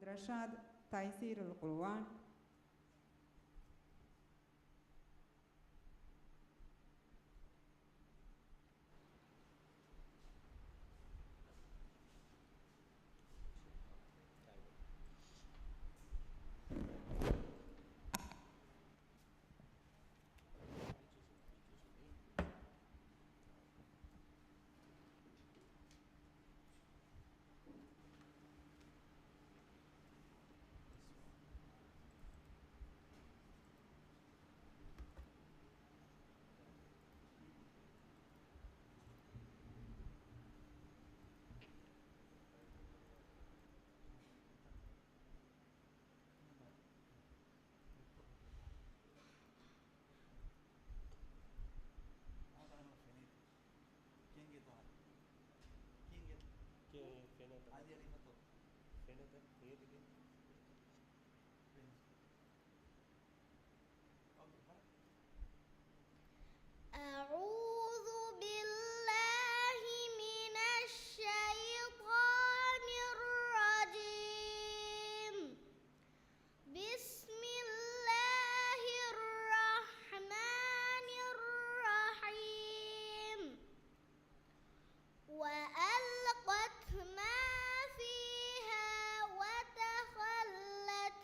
دراسات تيسير القرآن. أعوذ بالله من الشيطان الرجيم. بسم الله الرحمن الرحيم. وألقت ما فيها وتخلت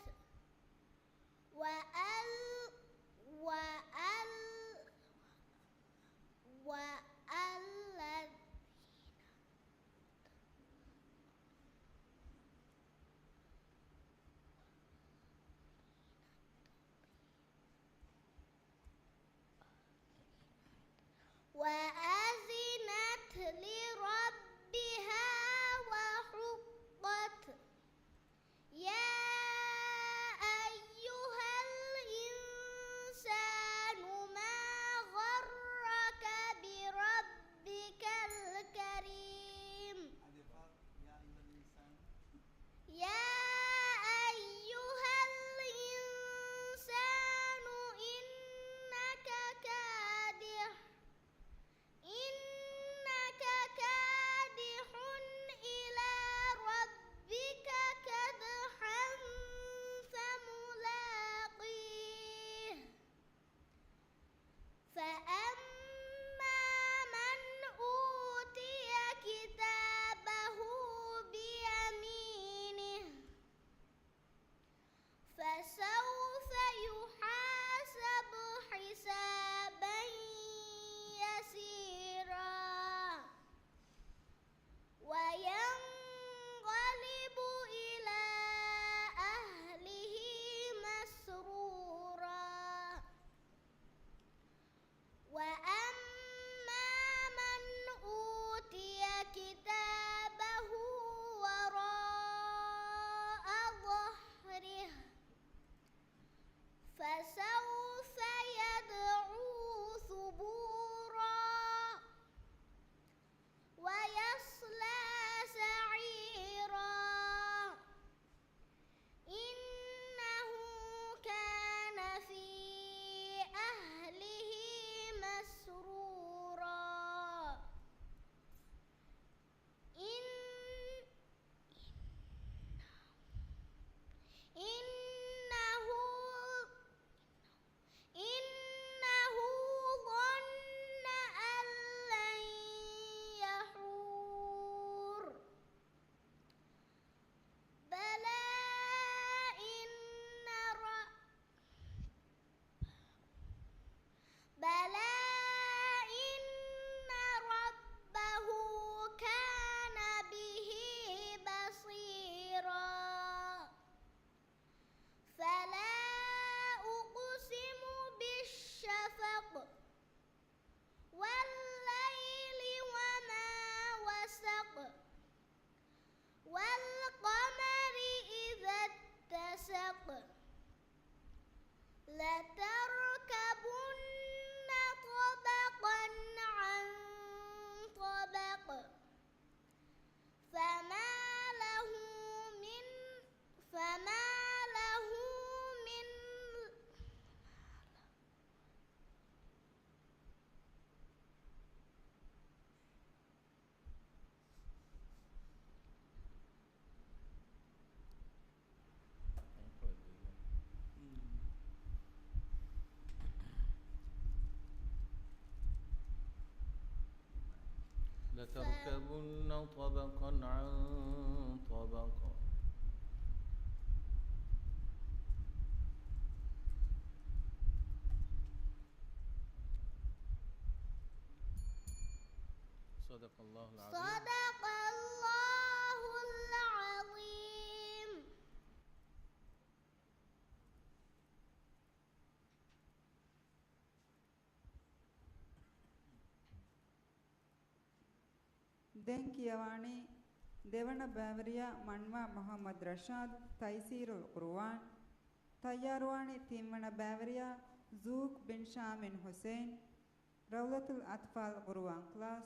وأذنت لربها وحقت. يا أيها الإنسان ما غرك بربك الكريم. يا أيها الإنسان إنك كادح إلى ربك كدحا فملاقيه. فأما من أوتي كتابه بيمينه فسوف يحاسب حسابا يسيرا وينقلب إلى أهله مسرورا. وأما من أوتي كتابه وراء ظهره فسوف يدعو ثبورا ويصلى سعيرا. إنه كان في أهله مسرورا. إنه ظن أن لن يحور. بلى إن ربه كان به بصيرا. فلا أقسم بالشفق والليل وما وسق والقمر إذا اتسق لتركبن طبقا عن طبق. فما له من لتركبن طبقا عن طبق. صدق الله العظيم. صدق الله العظيم. දැන් කියවන්නේ දෙවන බෑවරියා මන්වා මොහම්මද් රෂාද් තයිසීරුල් කුර්ආන් තයාරුවානේ තින්වන බෑවරියා زوك بن شامن حسين روضة الأطفال قروان كلاس.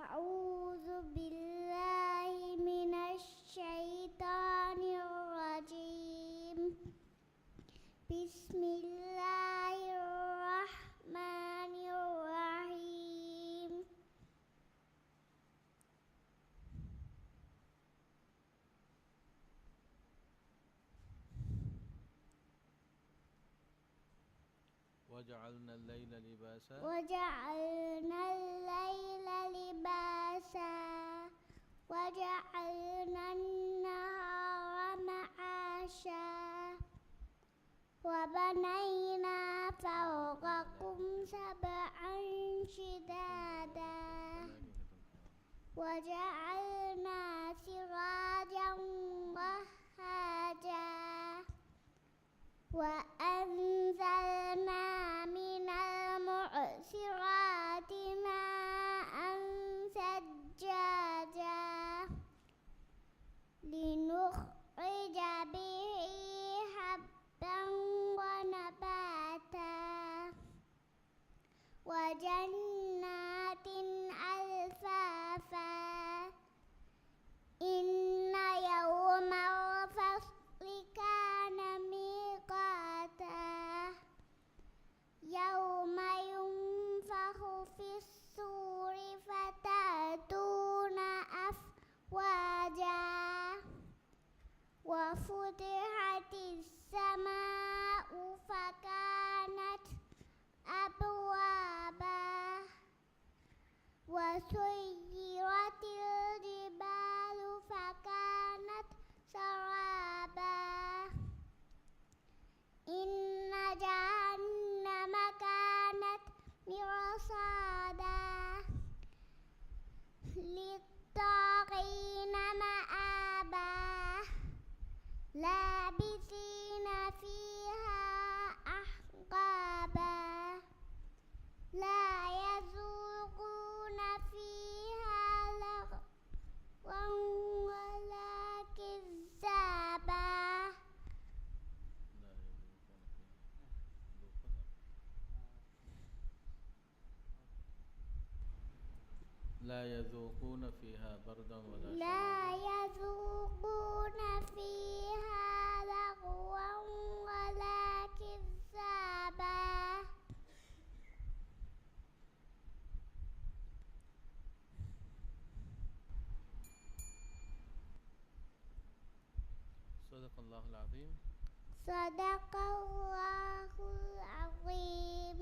أعوذ بالله من الشيطان الرجيم. بسم الله الرحمن الرحيم. وجعلنا الليل لباسا. وجعلنا الليل لباسا وجعلنا النهار معاشا وبنينا فوقكم سبعا شدادا وجعلنا سراجا وهاجا وأنزلنا من المعصرات ماء ثجاجا لنخرج به حبا ونباتا وجنات ألفافا إن يوم الفصل كان ميقاتا يوم ينفخ في الصور فتأتون أفواجا وفتحت السماء فكانت أبوابا وسيرت الجبال فكانت سرابا إن جهنم كانت مرصادا للطاغين مآبا لابثين فيها أحقابا لا يذوقون فيها لغوا ولا كذابا لا يذوقون فيها بردا ولا لا شرابا. يذوقون فيها لغوا ولا كذابا. صدق الله العظيم. صدق الله العظيم.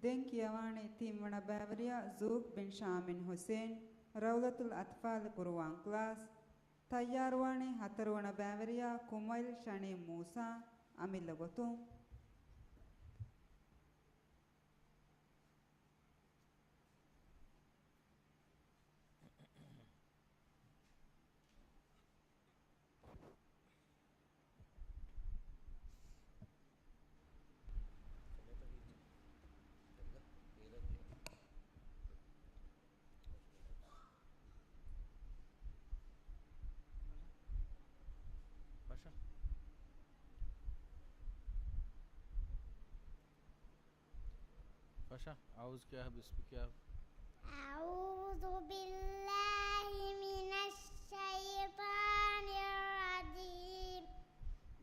දෙන් කියවානේ තිම්වන බෑවරියා زوك بن شامن حسين روضة الأطفال قروان كلاس تيارواني هتروان بෑවරියා كميل شاني موسى أميل لغتون باشا باشا عاوز क्या है بسم क्या है أعوذ بالله من الشيطان الرجيم.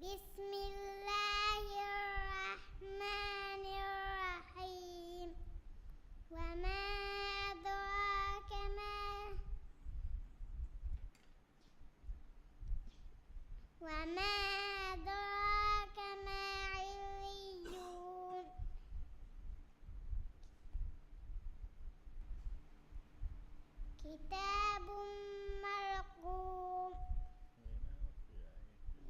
بسم الله الرحمن الرحيم. وما أدراك ما عليون. كتاب مرقوم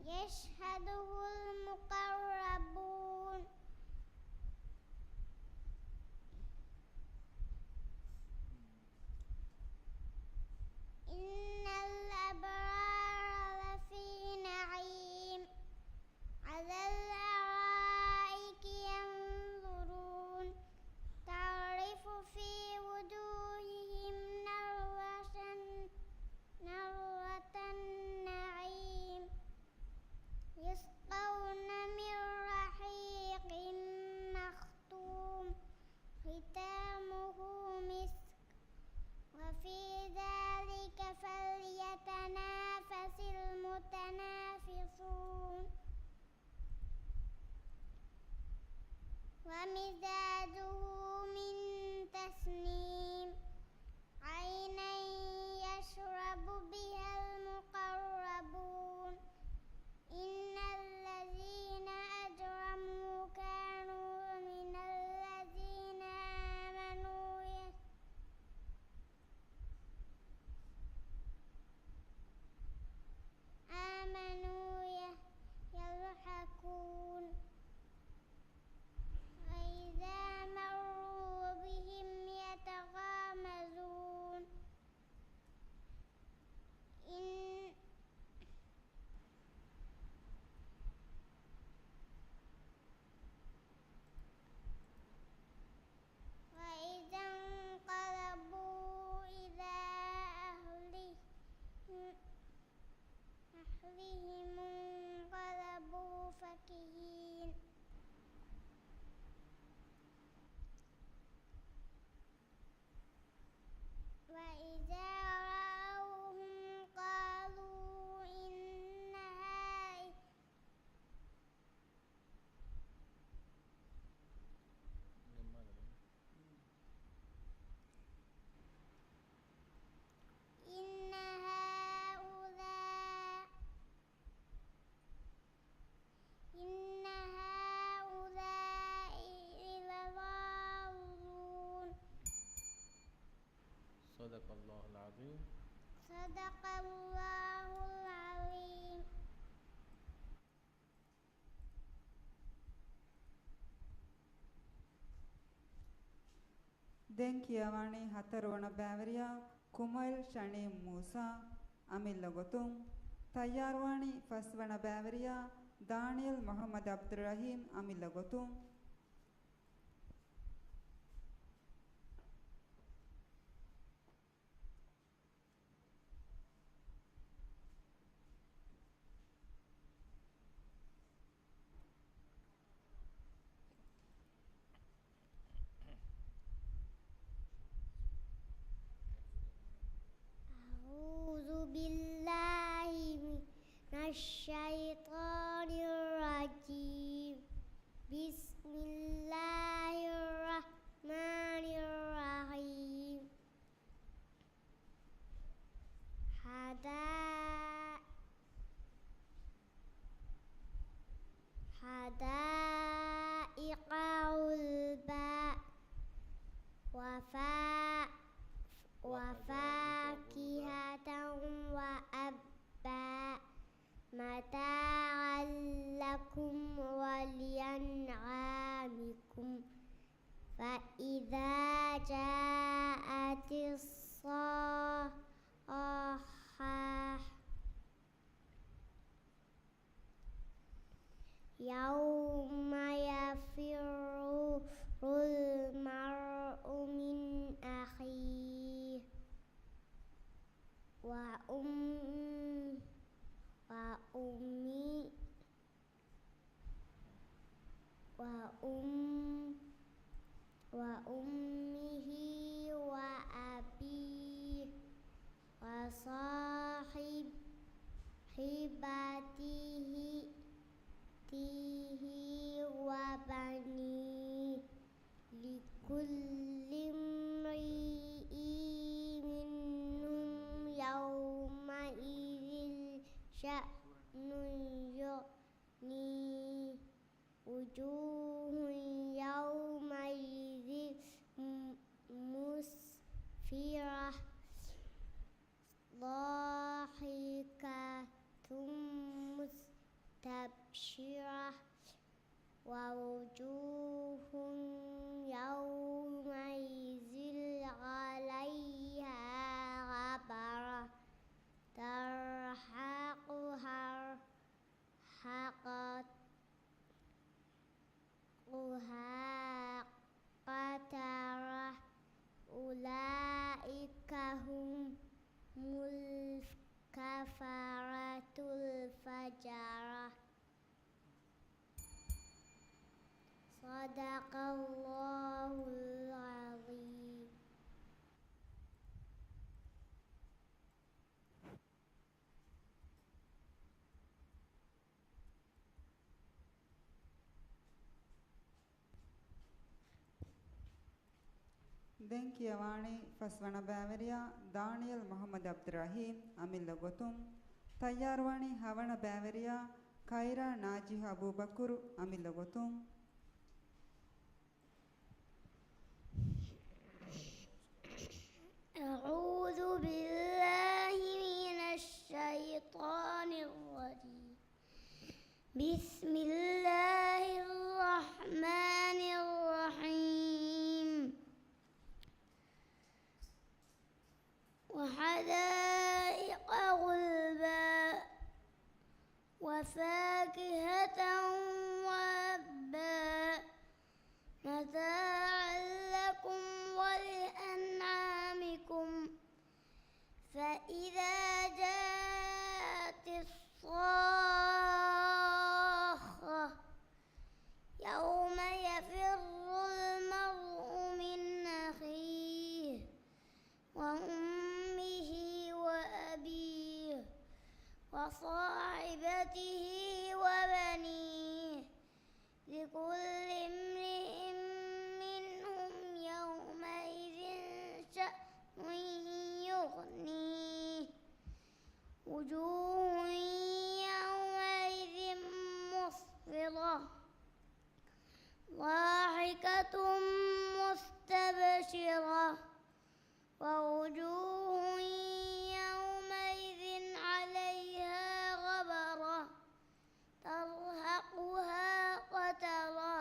يشهده المقربون. إن الأبرار لفي نعيم على الأرائك ينظرون تعرف في وجوههم نضرة النعيم يسقون من رحيق مختوم ختامه مسك وفي ذلك فليتنافس المتنافسون. ومزاجه من تسنيم عينا يشرب بها المقربون. إن الذين أجرموا كانوا من الذين آمنوا يضحكون وإذا مروا بهم يتغامزون. وإذا انقلبوا إلى أهلهم انقلبوا فكهين. وإذا رأوهم قالوا إن هؤلاء لضالون. صدق الله العظيم. صدق الله العظيم. දෙන් කියවානේ හතරවන බෑවරියා කුමල් ෂණේ මූසා අමිල් ලගොතුන් තයාරවානි ෆස්වන බෑවරියා දානියල් මොහම්මද් අබ්දුල් රහීම් අමිල් ලගොතුන් أعوذ بالله من الشيطان الرجيم. بسم وأم وأمي وأمه وأبيه وصاحبته وبنيه لكل امرئ منهم يومئذ شأن يغنيه وجوه يومئذ مسفرة ضاحكة مستبشرة ووجوه يومئذ عليها غبرة ترهقها قترة أولئك هم الكفرة الفجرة صدق الله العظيم. ದೆಂಕಿಯವಾಣಿ ಫಸ್ವಣ ಬ್ಯಾವರಿಯ ದಾನಿಯಲ್ ಮೊಹಮ್ಮದ್ ಅಬ್ದುರಹೀಮ್ ಅಮಿಲ್ಲ ಗೊತುಂ ತಯ್ಯಾರ್ವಾಣಿ ಹವಣ ಬ್ಯಾವರಿಯ ಖೈರಾ ನಾಜಿಹ್ ಅಬೂಬಕುರು ಅಮಿಲ್ಲ ಗೊತುಂ أعوذ بالله من الشيطان الرجيم. بسم الله الرحمن الرحيم. وحدائق غلبا وفاكهة وأبا متاعا لكم ولأنعامكم فإذا جاءت الصاخة يوم يفر المرء من أخيه وأمه وأبيه وصاحبته وبنيه لكل امرئ منهم يومئذ شأن يغنيه وجوه يومئذ مسفرة ضاحكة مستبشرة ووجوه يومئذ عليها غبرة ترهقها قترة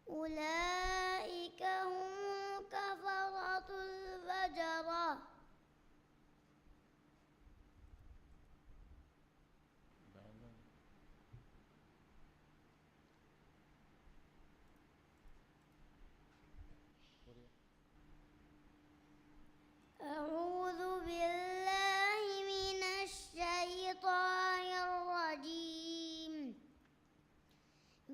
أولئك هم الكفرة الفجرة أعوذ بالله من الشيطان الرجيم.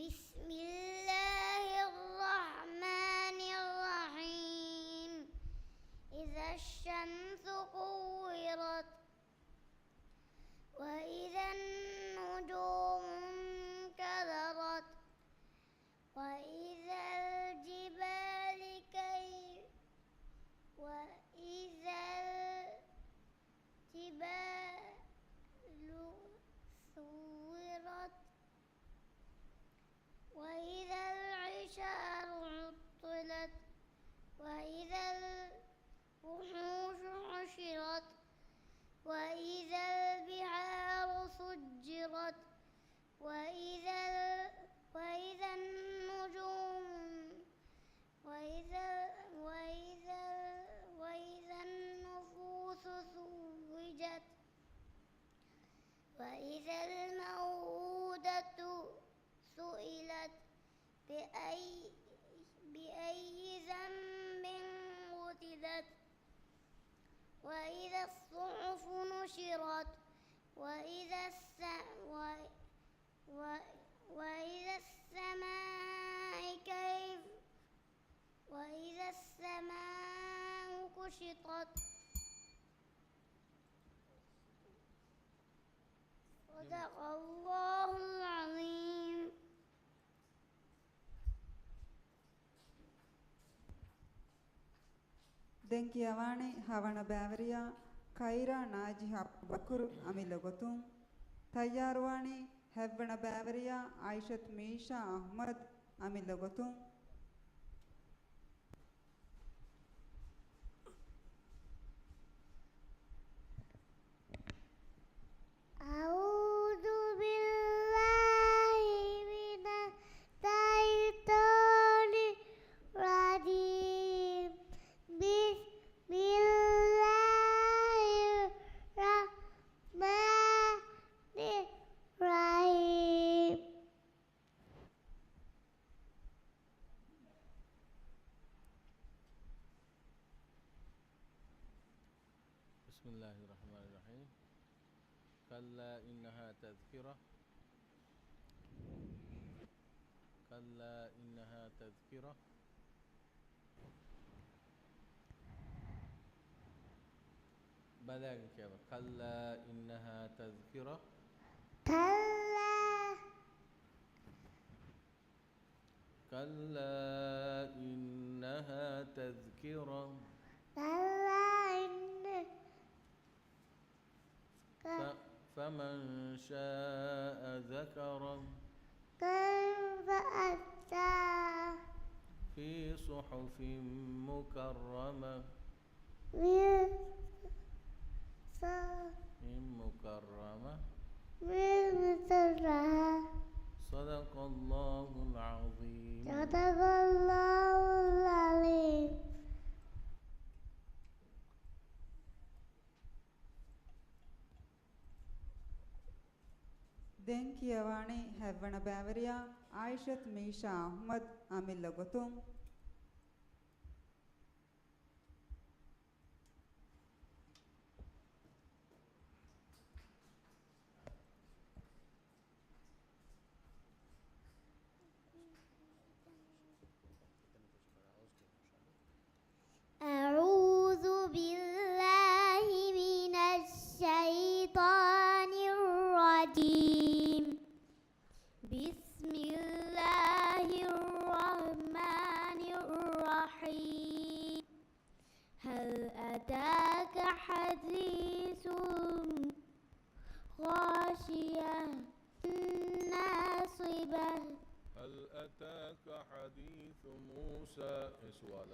بسم الله الرحمن الرحيم. إذا الشمس كورت وإذا النجوم انكدرت وإذا الجبال سورت وإذا العشار عطلت وإذا الوحوش حشرت وإذا البحار سجرت وإذا النجوم وإذا النفوس زوجت وإذا الموءودة سئلت بأي ذنب قتلت وإذا الصحف نشرت وإذا وإذا السماء وإذا السماء كشطت. صدق الله العظيم. ದೆಂಕಿಯವಾಣೆ ಹವಣ ಬ್ಯಾವರಿಯ ಖೈರಾ ನಾಜಿಹ ಬಕುರು ಅಮಿಲಗೊತುಂ ತಯ್ಯಾರುವಾಣೆ ಹೆವ್ವಣ ಬ್ಯಾವರಿಯ ಆಯಿಷತ್ ಮೀಶಾ ಅಹ್ಮದ್ ಅಮಿಲಗೊತುಂ أعوذ بالله من الشيطان الرجيم. بسم الله الرحمن الرحيم. بسم الله الرحمن الرحيم. كلا إنها تذكرة. كلا إنها تذكرة. بدأ كيف؟ كلا إنها تذكرة. كلا كلا إنها تذكرة. كلا فمن شاء ذكره. كيف أتى في صحف مكرمة. مكرمة. صدق الله العظيم. صدق الله العظيم. ದೆಂಕಿಯವಾಣೆ ಹೆವ್ವಣ ಬ್ಯಾವರಿಯ ಆಯಿಷತ್ ಮೀಶಾ ಅಹ್ಮದ್ ಅಮಿಲಗೊತುಂ أعوذ بالله من الشيطان الرجيم. بسم الله الرحمن الرحيم. هل أتاك حديث غاشية ناصبة. هل أتاك حديث موسى؟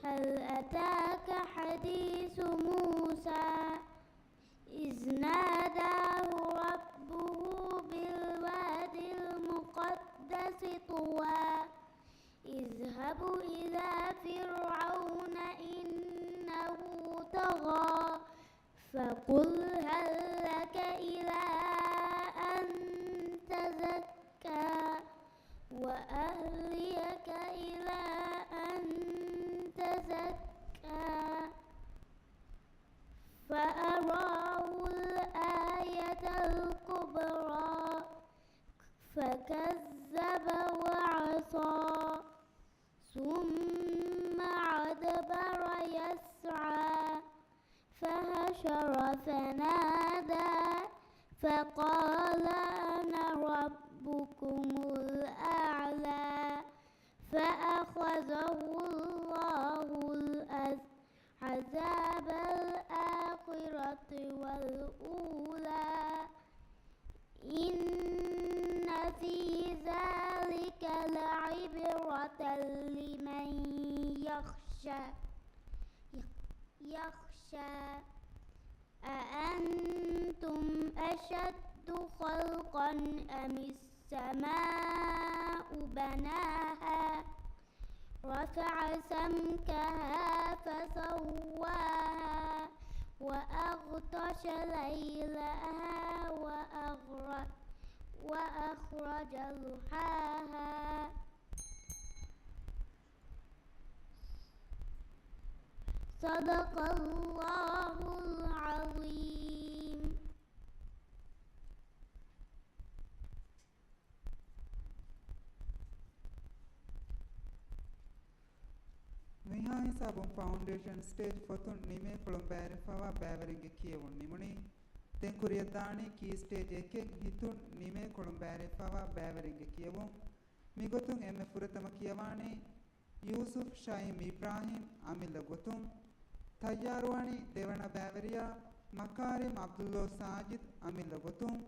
هل أتاك حديث موسى إذ ناداه ربه بالواد المقدس طوى. اذهب إلى فرعون إنه طغى فقل هل لك إلى أن تزكى وأهليك إلى أن تزكى. فأراه الآية الكبرى فكذب وعصى ثم أدبر يسعى فحشر فنادى فقال أنا ربكم الأعلى. فأخذه الله عذاب الآخرة والأولى. إن في ذلك لعبرة لمن يخشى. أأنتم أشد خلقا أم السماء بناها رفع سمكها فسواها وأغطش ليلها وأخرج ضحاها. صدق الله العظيم. Miha Sabum Foundation stage Fotun Nime Kolumbare Fawa Bavering Kievun Nimuni Tenkuriyadani key stage Eke Hitun Nime Kolumbare Fawa Bavering Kievun Migotun Emme Furatama Kievani Yusuf Shaim Ibrahim Amila Gotun Tayyarwani Devana Bavaria Makarim Abdullah Sajid Amila Gotun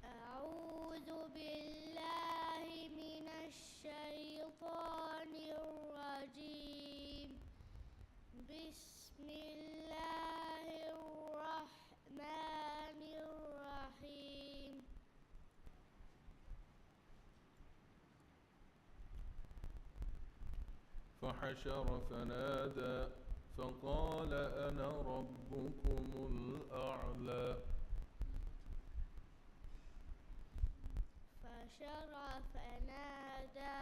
أعوذ بالله من الشيطان الرجيم. بسم الله الرحمن الرحيم. فحشر فنادى فقال أنا ربكم الأعلى فحشر فنادى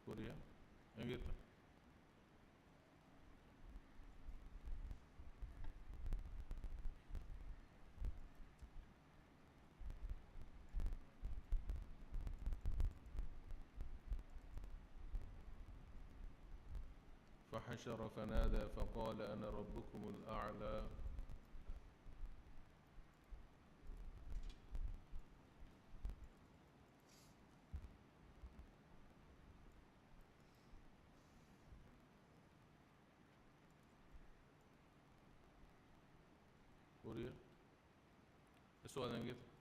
كوريا انجلترا فحشر فنادى فقال أنا ربكم الأعلى كوريا السؤال انجلترا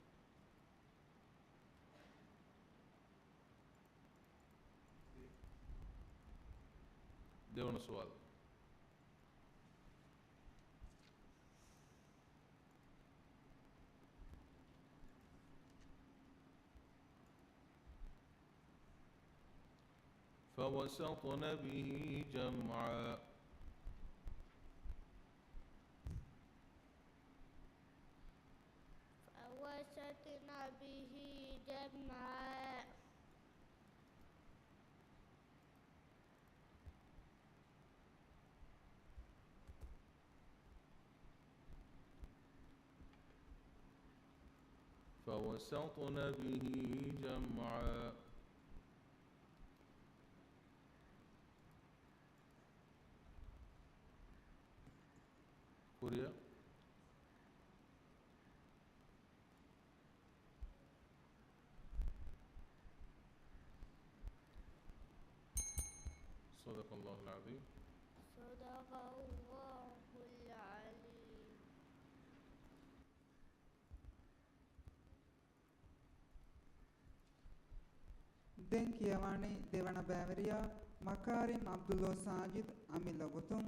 دون السؤال فوسطن به جمعا فوسطن به جمعا فوسطن به جمعا كوريا صدق الله العظيم. صدق الله العليم. දැන් කියවන්නේ දෙවන බෑවරියා මකාරිම් අබ්දුල්ලා සාජිද් අමිලගුතුම්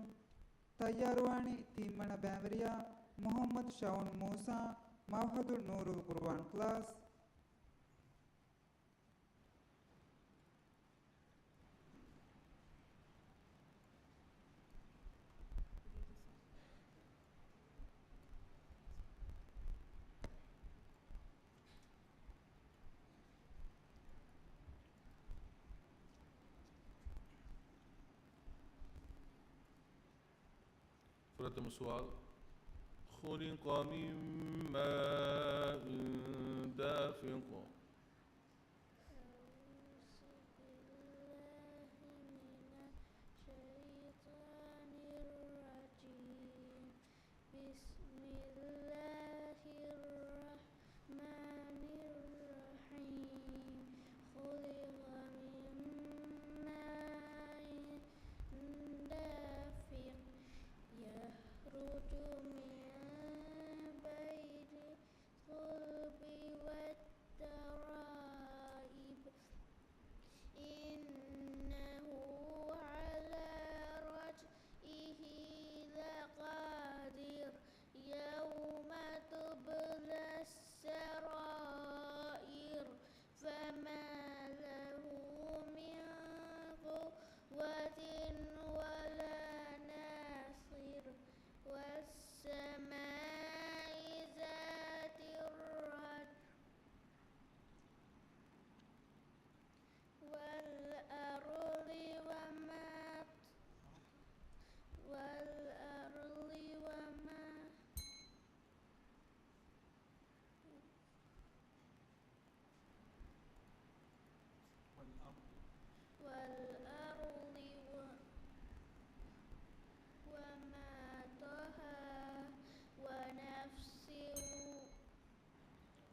තයාරුවානි තිම්මන බෑවරියා මොහම්මද් ෂවුන් මූසා මවහදුල් නූරුල් කුර්ආන් ක්ලාස් प्रथम सवाल خلق من ماء دافق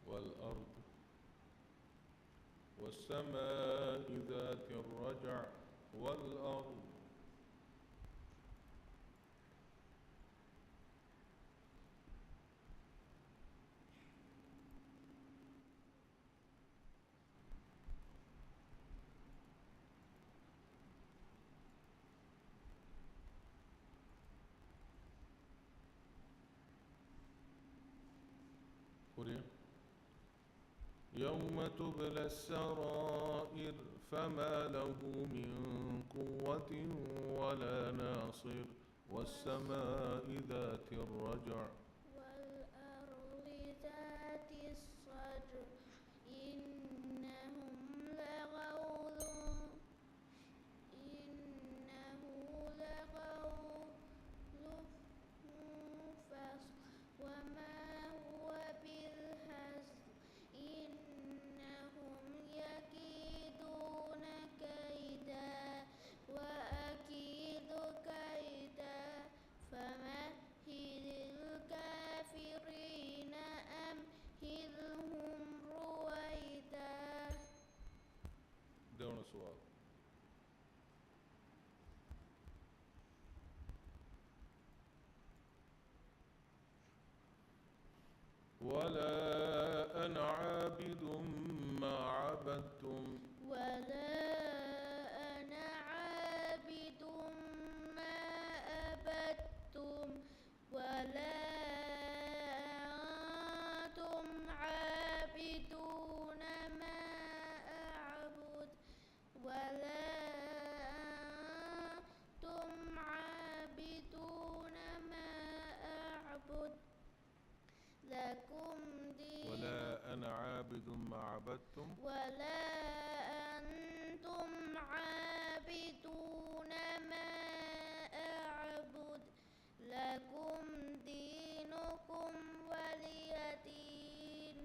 والأرض والسماء ذات الرجع والأرض يوم تبلى السرائر فما له من قوة ولا ناصر والسماء ذات الرجع والأرض ذات الصدع إنه لقول فصل وما هو بالهزل إنهم يكيدون كيدا وأكيد كيدا فمهل الكافرين أمهلهم رويدا. دون سؤال. ولا أنا عابد ما عبدتم ولا أنا عابد ما عبدتم ولا أنتم عابدون ما أعبد ولا أنتم عابدون ما أعبد لكم دين ولا أنا عابد ما عبدتم ولا أنتم عابدون ما أعبد لكم دينكم ولي دين.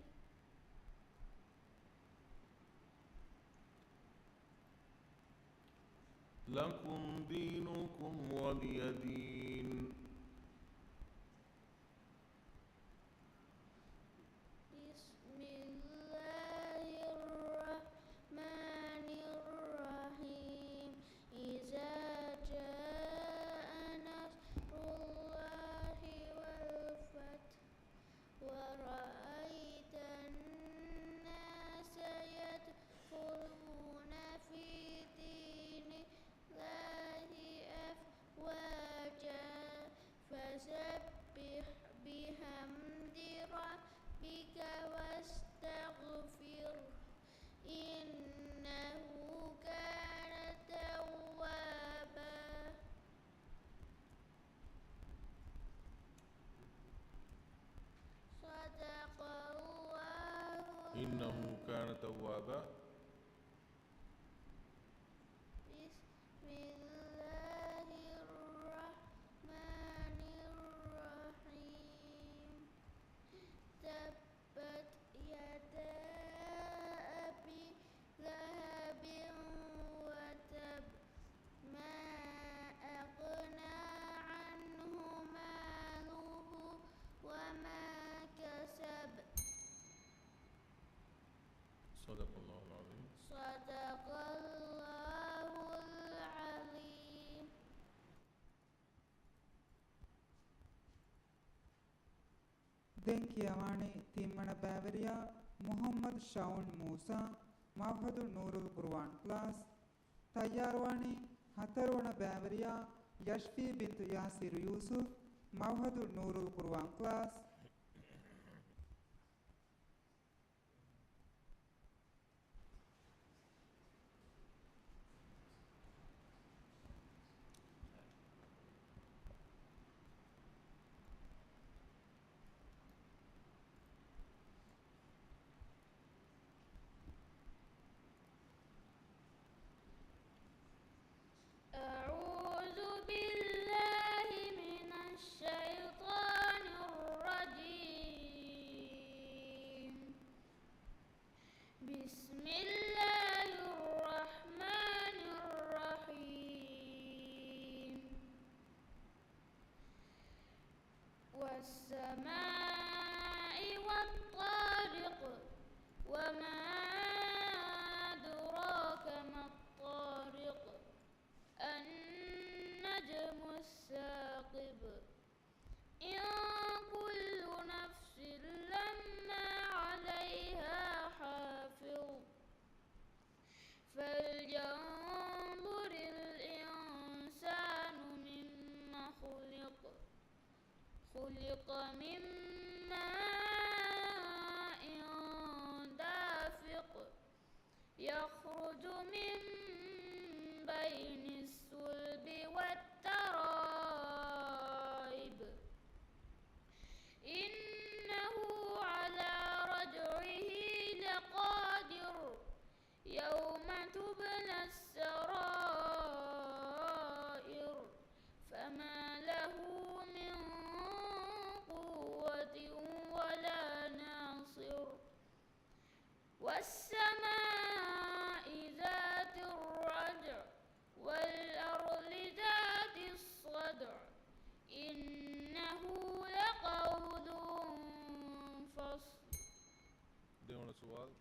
لكم دينكم ولي دين. بسم الله الرحمن الرحيم إذا جاء نصر الله والفتح ورأيت الناس يدخلون كان توابا. بسم الله الرحمن الرحيم تبت يدا أبي لهب وتب ما أغنى عنه ماله وما كسب صدق الله العظيم. صدق الله العظيم. ದೆಂಕಿಯವಾಣಿ ತಿಮ್ಮಣ ಬ್ಯಾವರಿಯ ಮೊಹಮ್ಮದ್ ಶೌನ್ ಮೂಸಾ ಮಹದು ನೂರುಲ್ ಕುರ್ವಾನ್ ಕ್ಲಾಸ್ ತಯ್ಯಾರ್ವಾಣಿ ಹತರ್ವಣ ಬ್ಯಾವರಿಯ ಯಶ್ಫಿ ಬಿಂತು ಯಾಸಿರ್ ಯೂಸುಫ್ ಮಹದು ನೂರುಲ್ ಕುರ್ವಾನ್ ಕ್ಲಾಸ್ أعوذ بالله من الشيطان الرجيم. بسم الله الرحمن الرحيم. والسماء والطارق وما أدراك ما الطارق النجم الثاقب إن كل نفس لما عليها حافظ فلينظر الإنسان مما خلق من ماء دافق يخرج من بين الصلب والترائب إنه على رجعه لقادر يوم تبلى السرائر فما له من قوة ولا ناصر والسماء ذات الرجع والأرض ذات الصدع إنه لقول فصل. دون سؤال.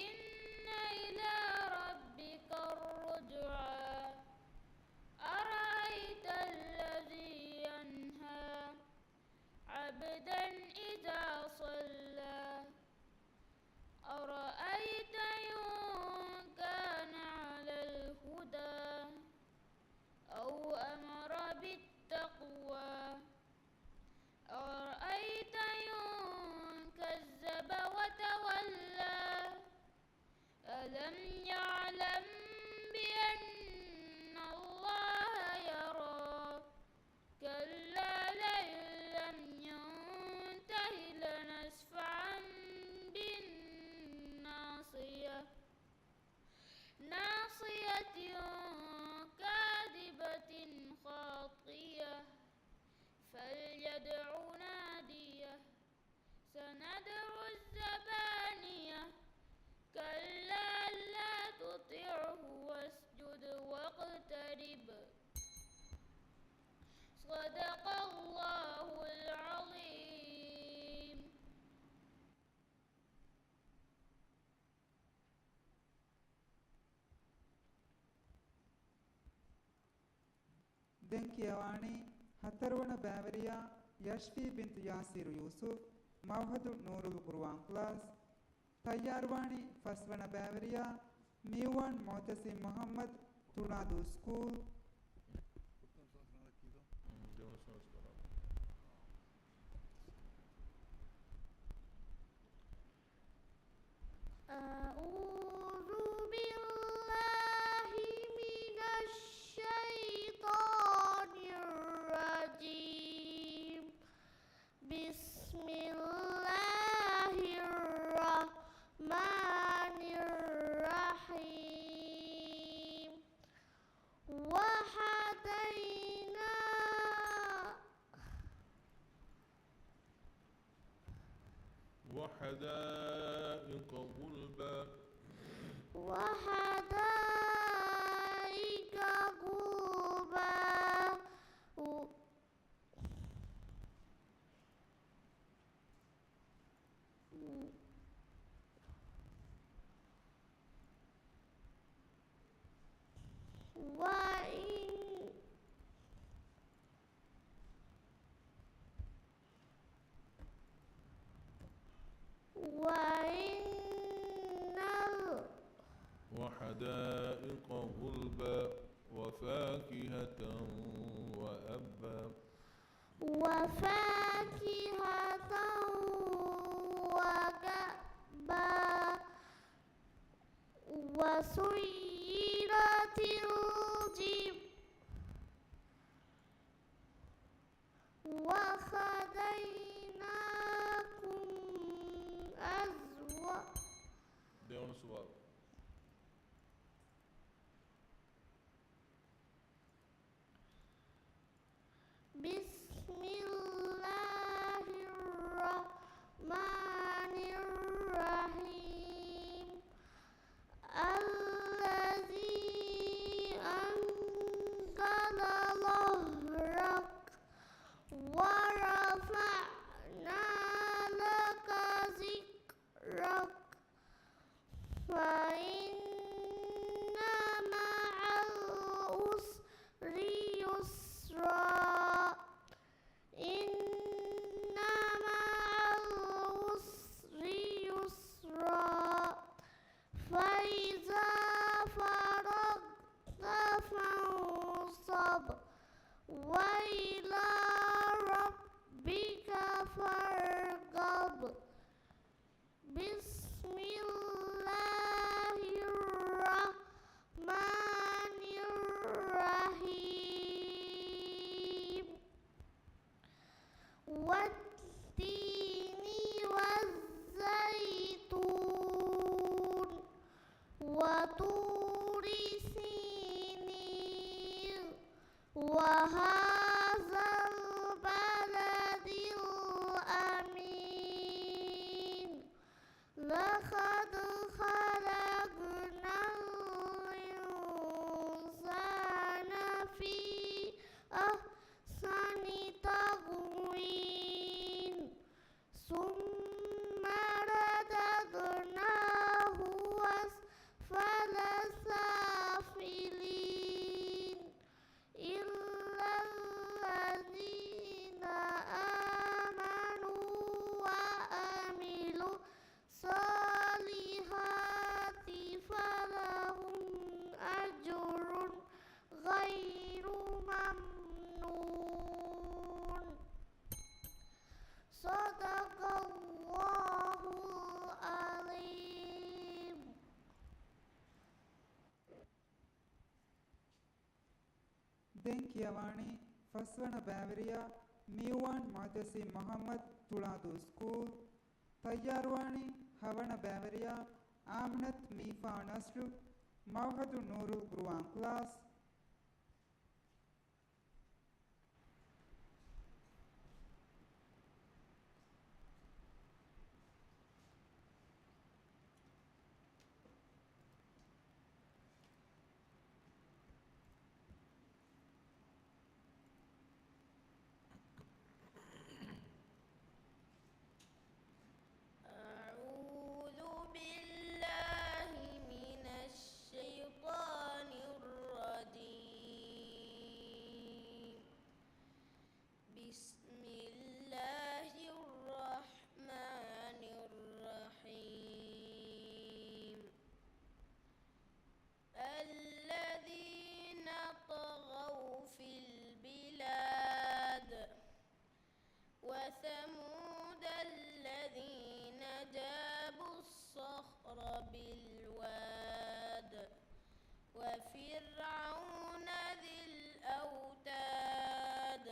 إن إلى ربك الرجعى أرأيت الذي ينهى عبدا إذا صلى أرأيت إن كان على الهدى أو أمر بالتقوى أرأيت إن كذب وتولى ألم يعلم بأن الله يرى كلا لئن لم ينته لنسفعا بالناصية ناصية كاذبة خاطئة فليدع ناديه سندع الزبانية كلا لا تطعه واسجد واقترب. صدق الله العظيم. ದೆಂಕಿಯವಾಣಿ ಹತರ್ವಣ ಬ್ಯಾವರಿಯ ಯಶ್ಫಿ ಬಿಂತು ಯಾಸಿರ್ ಯೂಸುಫ್ ಮಹದು ನೂರುಲ್ ಕುರ್ವಾನ್ ಕ್ಲಾಸ್ ತಯ್ಯಾರ್ವಾಣಿ ಫಸ್ವಣ ಬ್ಯಾವರಿಯ ಮೀವಾನ್ ಮೊಹತಸಿಂ ಮೊಹಮ್ಮದ್ ತುಣಾದು ಸ್ಕೂಲ್ دون سؤال. أعوذ بالله وحدائق غلبا وحدائق غلبا وحدائق غلبا وفاكهة وأبا وفاكهة وكأبا وسيرت الجبال وهديناكم ديون سؤال بسم الله الرحمن الرحيم الذي أنقض ظهرك ورفعنا لك ذكرك فإن مع العسر يسرا إن مع العسر يسرا فإذا فرغت فانصب وإلى ربك فارغب بسم الله الرحمن الرحيم والتين والزيتون وطور سينين وهذا البلد الأمين لقد خلقنا الإنسان في أحسن تقويم ثم رددناه أسفل سافلين إلا الذين آمنوا وعملوا الصالحات فلهم أجر غير ممنون صدق الله العظيم. ದೆಂಕಿಯವಾಣಿ ಫಸ್ವಣ ಬ್ಯಾವರಿಯ ಮೀವಾನ್ ಮಾದಸಿ ಮೊಹಮ್ಮದ್ ತುಳಾದು ಸ್ಕೂಲ್ ತಯ್ಯಾರ್ವಾಣಿ ಹವಣ ಬ್ಯಾವರಿಯ ಆಮ್ನತ್ ಮೀಫಾ ನಸ್ರು ಮೌಹದು ನೂರು ಗುರುವಾನ್ ಕ್ಲಾಸ್ أعوذ بالله من الشيطان الرجيم بسم الله الرحمن الرحيم الذين طغوا في البلاد وثمود الذين جابوا الصخر بالواد وفرعون ذي الأوتاد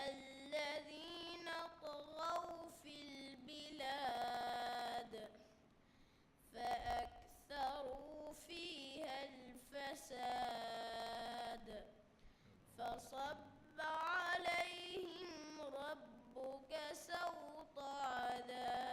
الذين طغوا في البلاد فأكثروا فيها الفساد فصب عليهم ربك سوط عذاب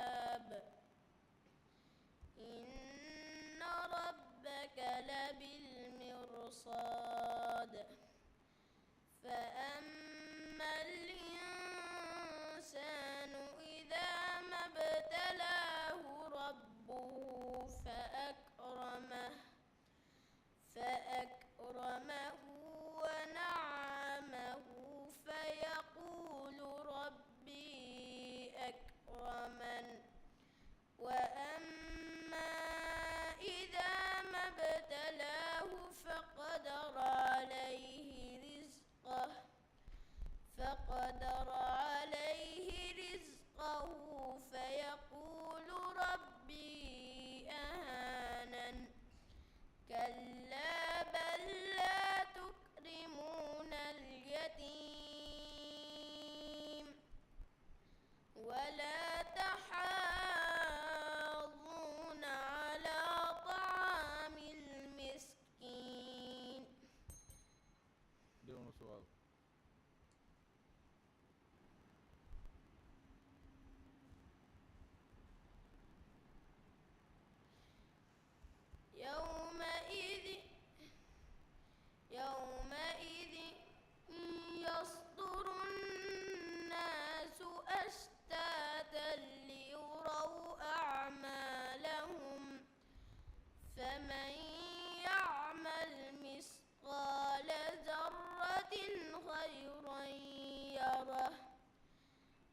يره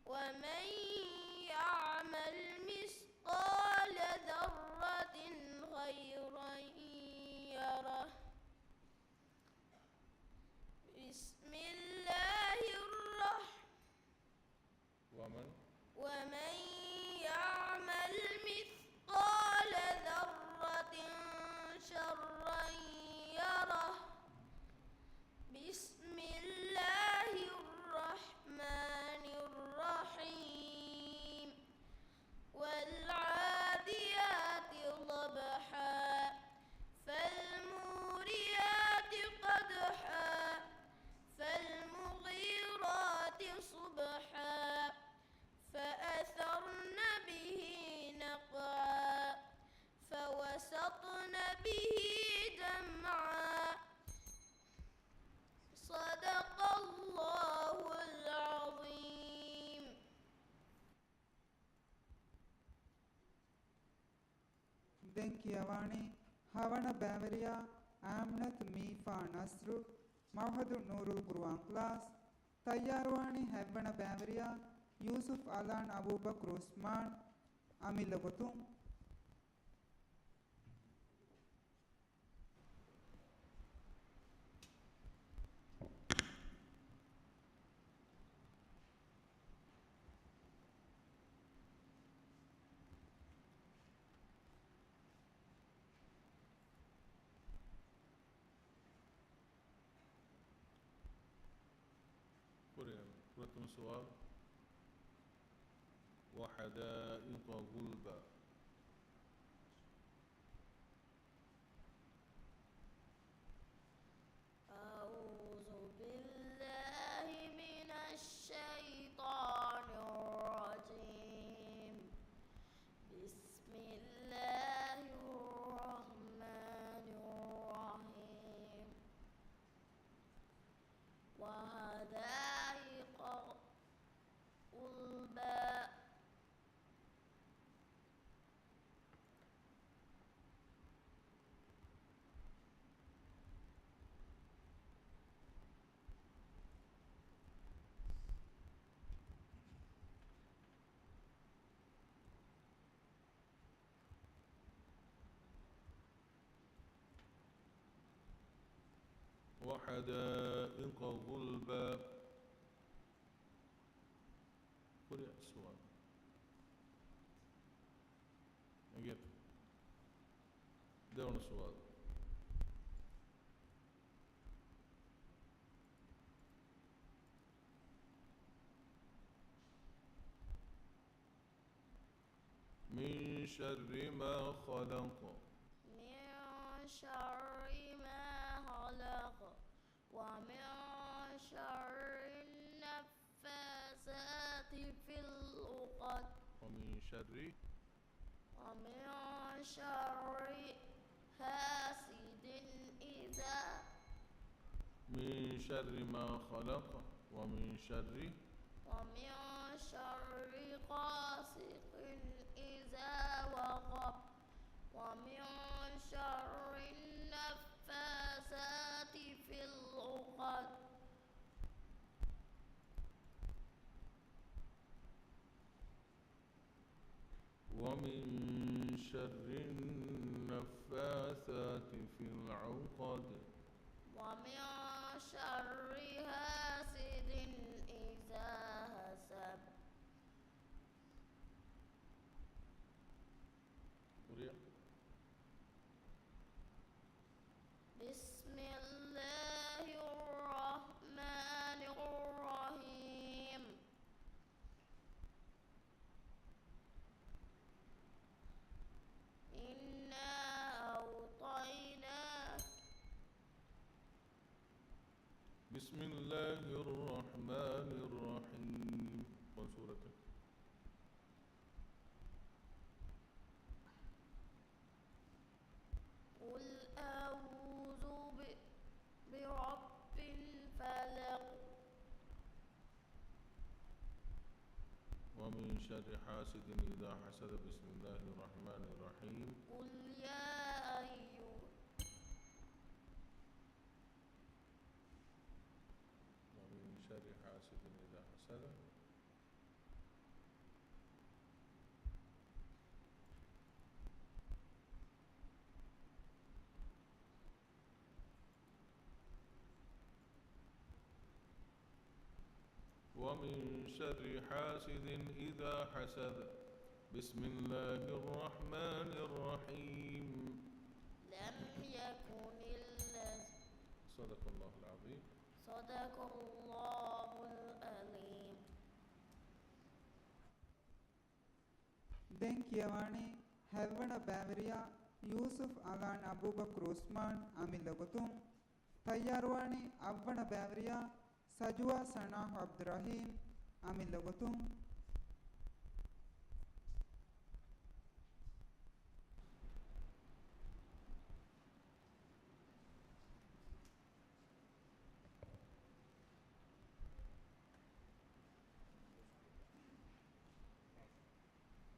ومن يعمل مثقال ذرة خيرا يره بسم الله ومن يعمل مثقال ذرة شرا يره بسم الله الرحمن الرحيم والعاديات ضبحا فالموريات قدحا فالمغيرات صبحا فأثرن به نقعا فوسطن به جمعا صدق الله العظيم. Denkiawani, Havana Bavaria, Amnath Mifa Nasru, Mahadu Nurul Quran class, Tayyarwani Havana Bavaria, Yusuf Alan Abu Bakr Usman, Amilagutum. प्रथम सवाल وحدائق غلبا أعوذ بالله من الشيطان الرجيم بسم الله الرحمن الرحيم وحدائق غلبا وحدائق غلبا. قرئ السؤال. أجيب. دون السؤال. من شر ما خلق. من شر ما خلق ومن شر النفاثات في العقد ومن شر حاسد إذا من شر ما خلق ومن شر غاسق إذا وقب ومن شر النفاثات في العقد ومن شر النفاثات في العقد ومن شر حاسد إذا حسد. بسم الله الرحمن الرحيم إنا أعطيناك. بسم الله الرحمن الرحيم. وسورة قل أعوذ برب الفلق ومن شر حاسد إذا حسد. بسم الله الرحمن الرحيم. قل يا أيها ومن شر حاسد إذا حسد ومن شر حاسد إذا حسد بسم الله الرحمن الرحيم لم يكن صدق الله العظيم. صدق الله العظيم. Denkiyawane Helvana Bavaria Yusuf Alan Abubakar Usman Amilagotum Tayyarwani Avvana Bavaria Sajwa Sanah Abdurrahim Amilagotum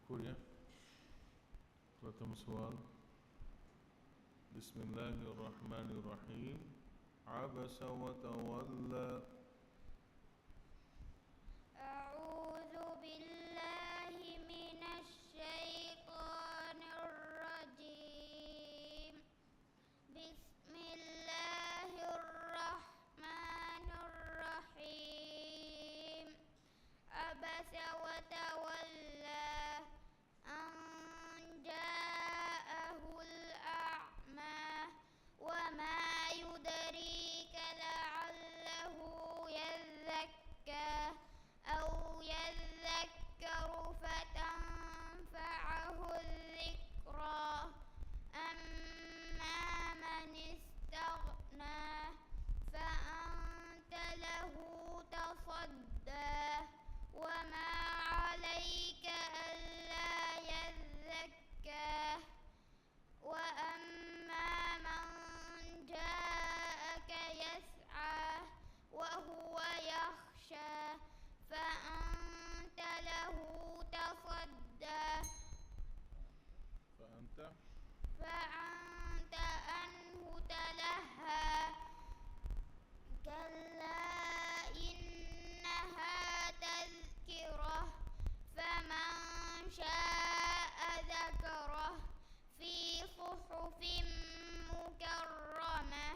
كوريا رقم سؤال. بسم الله الرحمن الرحيم. عبس وتولى. أعوذ بالله من الشيطان الرجيم. بسم الله الرحمن الرحيم. عبس وتولى أن جاءه الأعمى وما يدريك لعله يزكى أو يذكر فتنفعه الذكرى أما من استغنى فأنت له تصدى وما عليك ألا يزكى وأما من جاءك يسعى وهو يخشى فأنت له تصدى فأنت عنه تلهى كلا إنها تذكرة فمن شاء ذكره في صحف مكرمة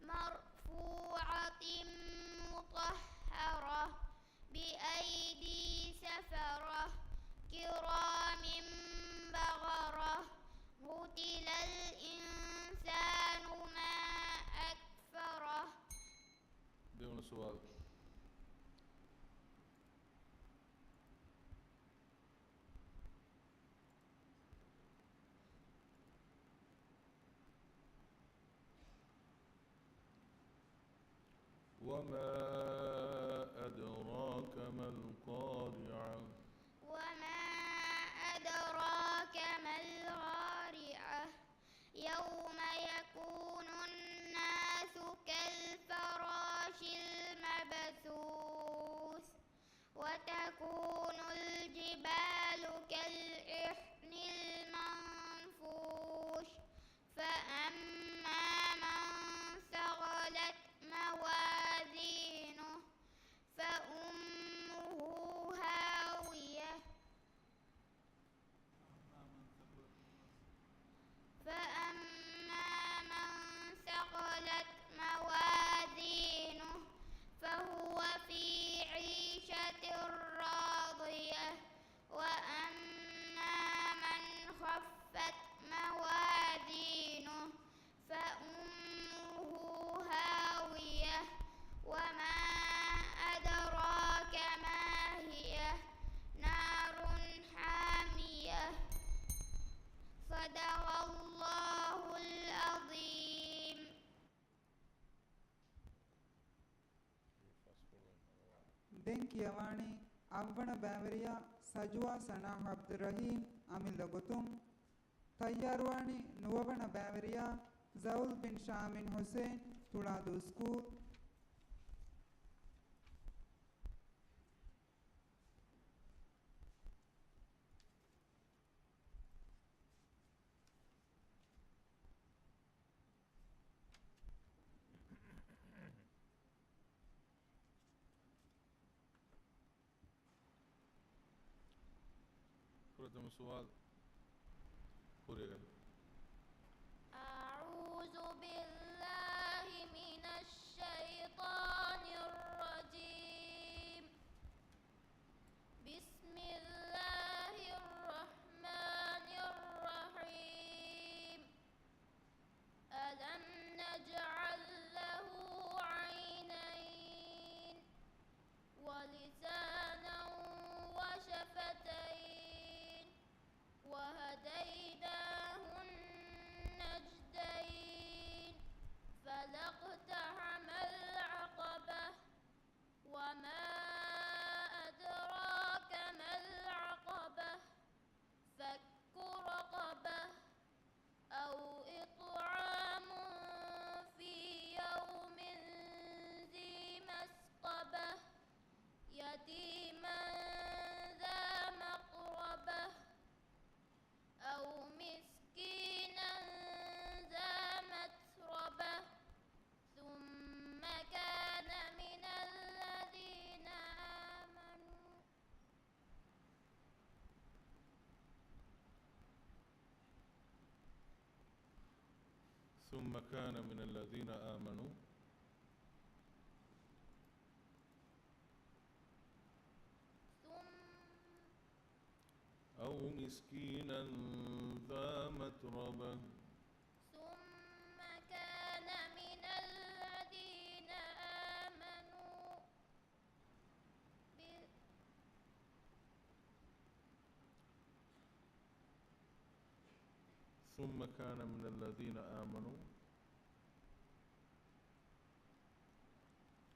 مرفوعة مطهرة بأيدي سفرة كرام بررة قتل الإنسان ما أكفره. دون سؤال. وما أدراك ما القارعة. وما أدراك ما القارعة يوم يكون الناس كالفراش المبثوث وتكون الجبال كالعهن المنفوش فأما من ثقلت موازينه فأمه هاوية فأما من ثقلت موازينه فهو في عيشة راضية وأما من خفت موازينه فأمه هاوية وما أدراك ما هي نار حامية. صدق الله العظيم. Denkiyawane Avvana Bavaria Sajwa Sanah Abdurrahim Amilagotum Tayyarwani Nuwavana Bavaria Zaul bin Shamin Hussein Tuladu School প্রথম সওয়াল পড়ে গেল। أعوذ بالله من الشيطان الرجيم بسم الله الرحمن الرحيم ألم نجعل له عينين ولسانا وشفتين وهديناه النجدين فلاقتحم العقبة وما أدراك ما العقبة فك رقبة أو إطعام في يوم ذي مسقبة يتيما ذا مقربة أو مسكينا ذا متربة ثم كان من الذين آمنوا ثم كان من الذين آمنوا أو مسكينا ذا متربة ثم كان من الذين آمنوا ثم كان من الذين آمنوا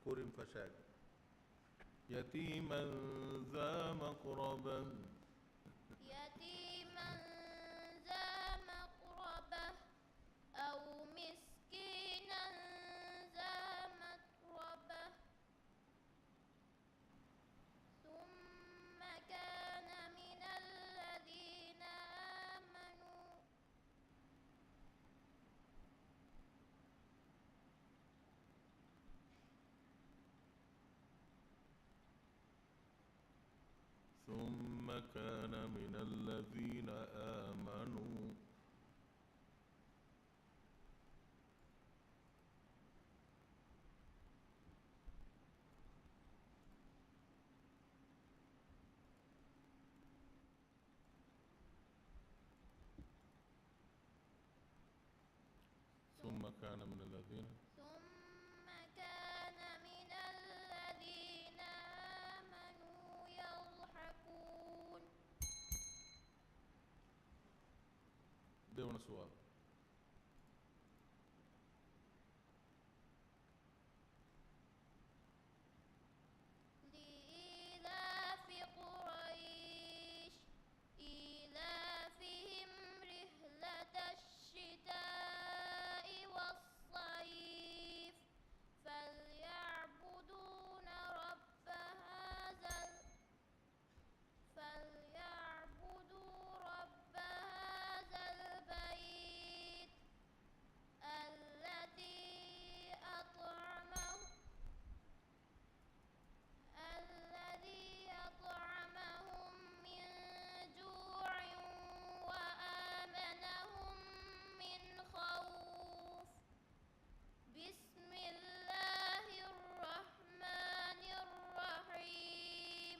كورم فشاك يتيما ذا مقربة يتيما ذا مقربة أو مسكينا ذا متربة ثم كان من الذين آمنوا ثم كان من الذين آمنوا ثم كان من الذين ثم كان من الذين آمنوا يضحكون دون سؤال لإيلاف قريش إيلافهم رحلة الشتاء والصيف فليعبدون رب هذا البيت الذي أطعمهم من جوع وآمنهم من خوف بسم الله الرحمن الرحيم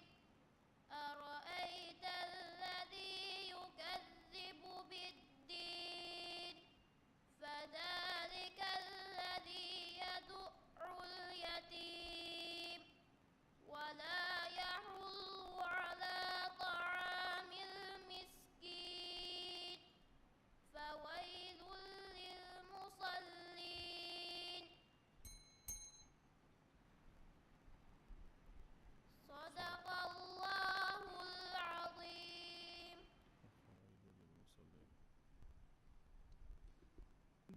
أرأيت الذي يكذب بالدين فذلك الذي يدع اليتيم ولا يحض على طعام المسكين فويل للمصلين صدق الله العظيم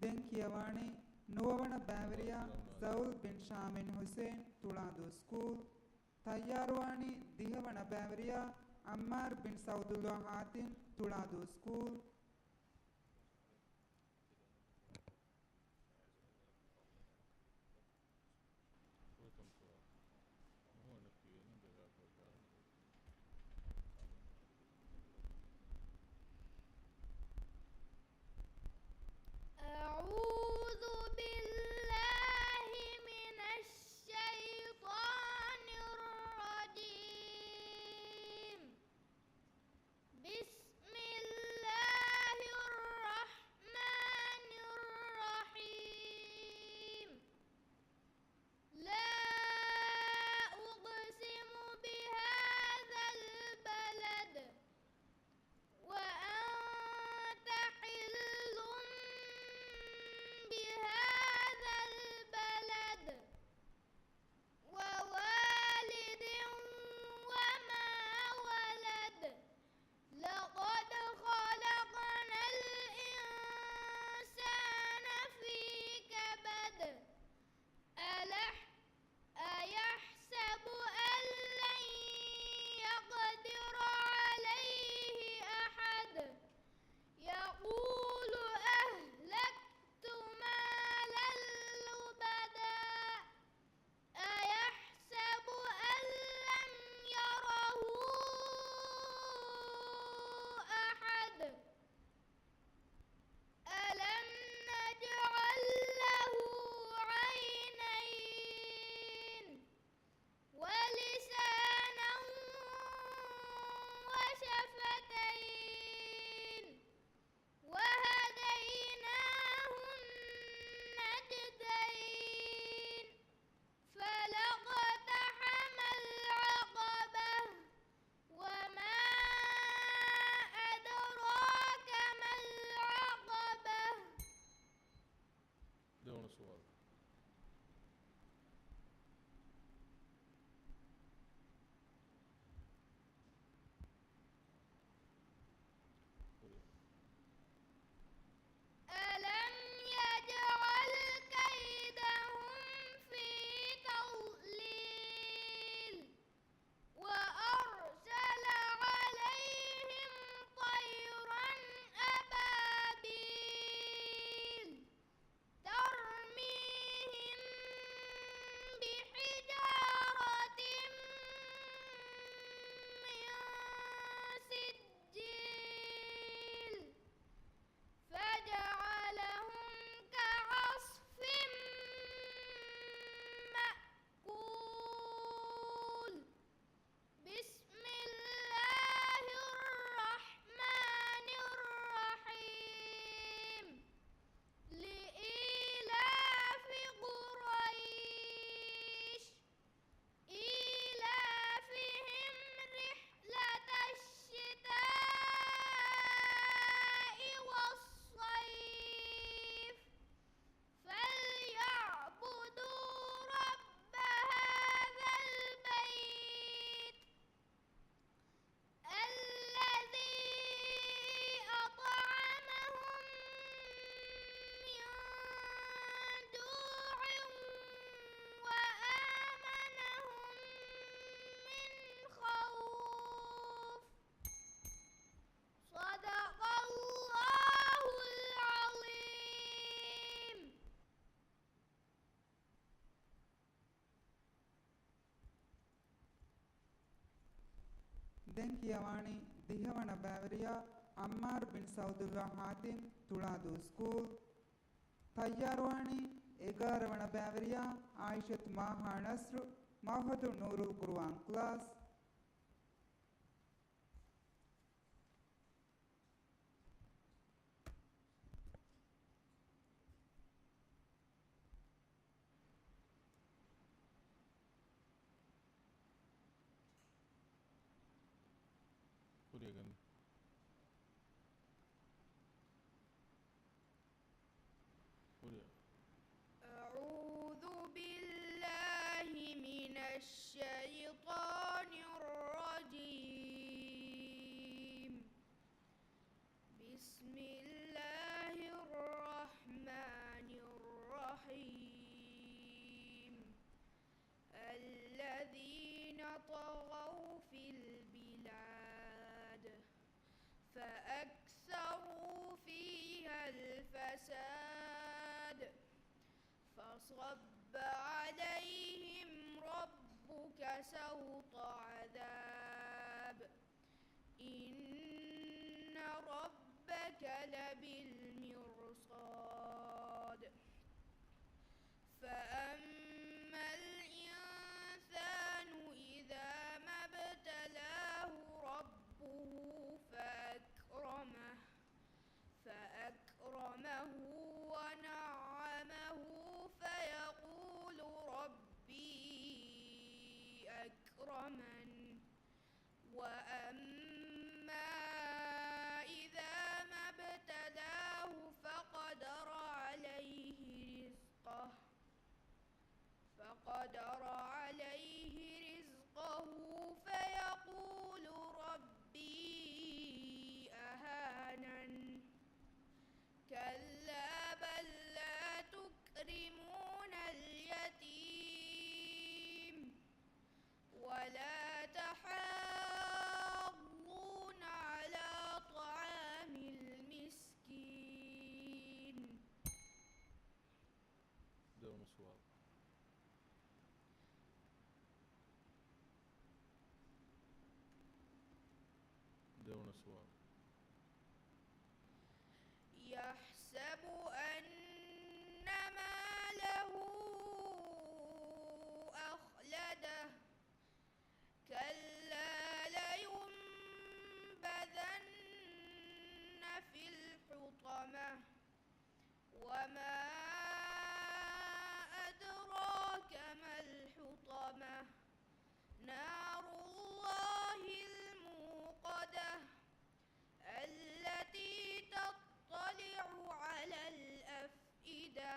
ಬೆಂಕಿಯವಾಣಿ ನುವವಣ ಬ್ಯಾವರಿಯ joule bin ಶಾಮಿನ್ ಹುಸೇನ್ ತುಳಾದು ಸ್ಕೂಲ್ ತಯ್ಯಾರುವಾಣಿ ದಿಹವಣ ಬ್ಯಾವರಿಯ ಅಮ್ಮಾರ್ ಬಿನ್ ಸೌದುಲ್ಲಾ ಹಾತಿನ್ ತುಳಾದು ಸ್ಕೂಲ್ දැන් කියවානි 10 වන බෑවරියා අම්මාර් බින් සෞදුල්ලා හාතිම් තුලාදු ස්කූල් තයාරවානි 11 වන බෑවරියා ආයිෂත් මාහා නස්රු මවහදු නූරුල් කුර්ආන් ක්ලාස් Kuriakan. Kuria. أعوذ بالله من الشيطان الرجيم بسم الله الرحمن الرحيم الذين طغوا في البلاد فأكثروا فيها الفساد فصب عليهم ربك سوط عذاب إن ربك لبالمرصاد فأما الإنسان إذا ما ابتلاه ربه فأكرمه ونعمه فيقول ربي أكرمن وأما إذا ما ابتلاه فقدر عليه رزقه فيقول ربي أهانن كلا بل لا تكرمون اليتيم ولا تحاضون على طعام المسكين دون سؤال. دون سؤال. يحسب أن ماله أخلده كلا لينبذن في الحطمة وما أدراك ما الحطمة نار الله الموقدة التي تطلع على الأفئدة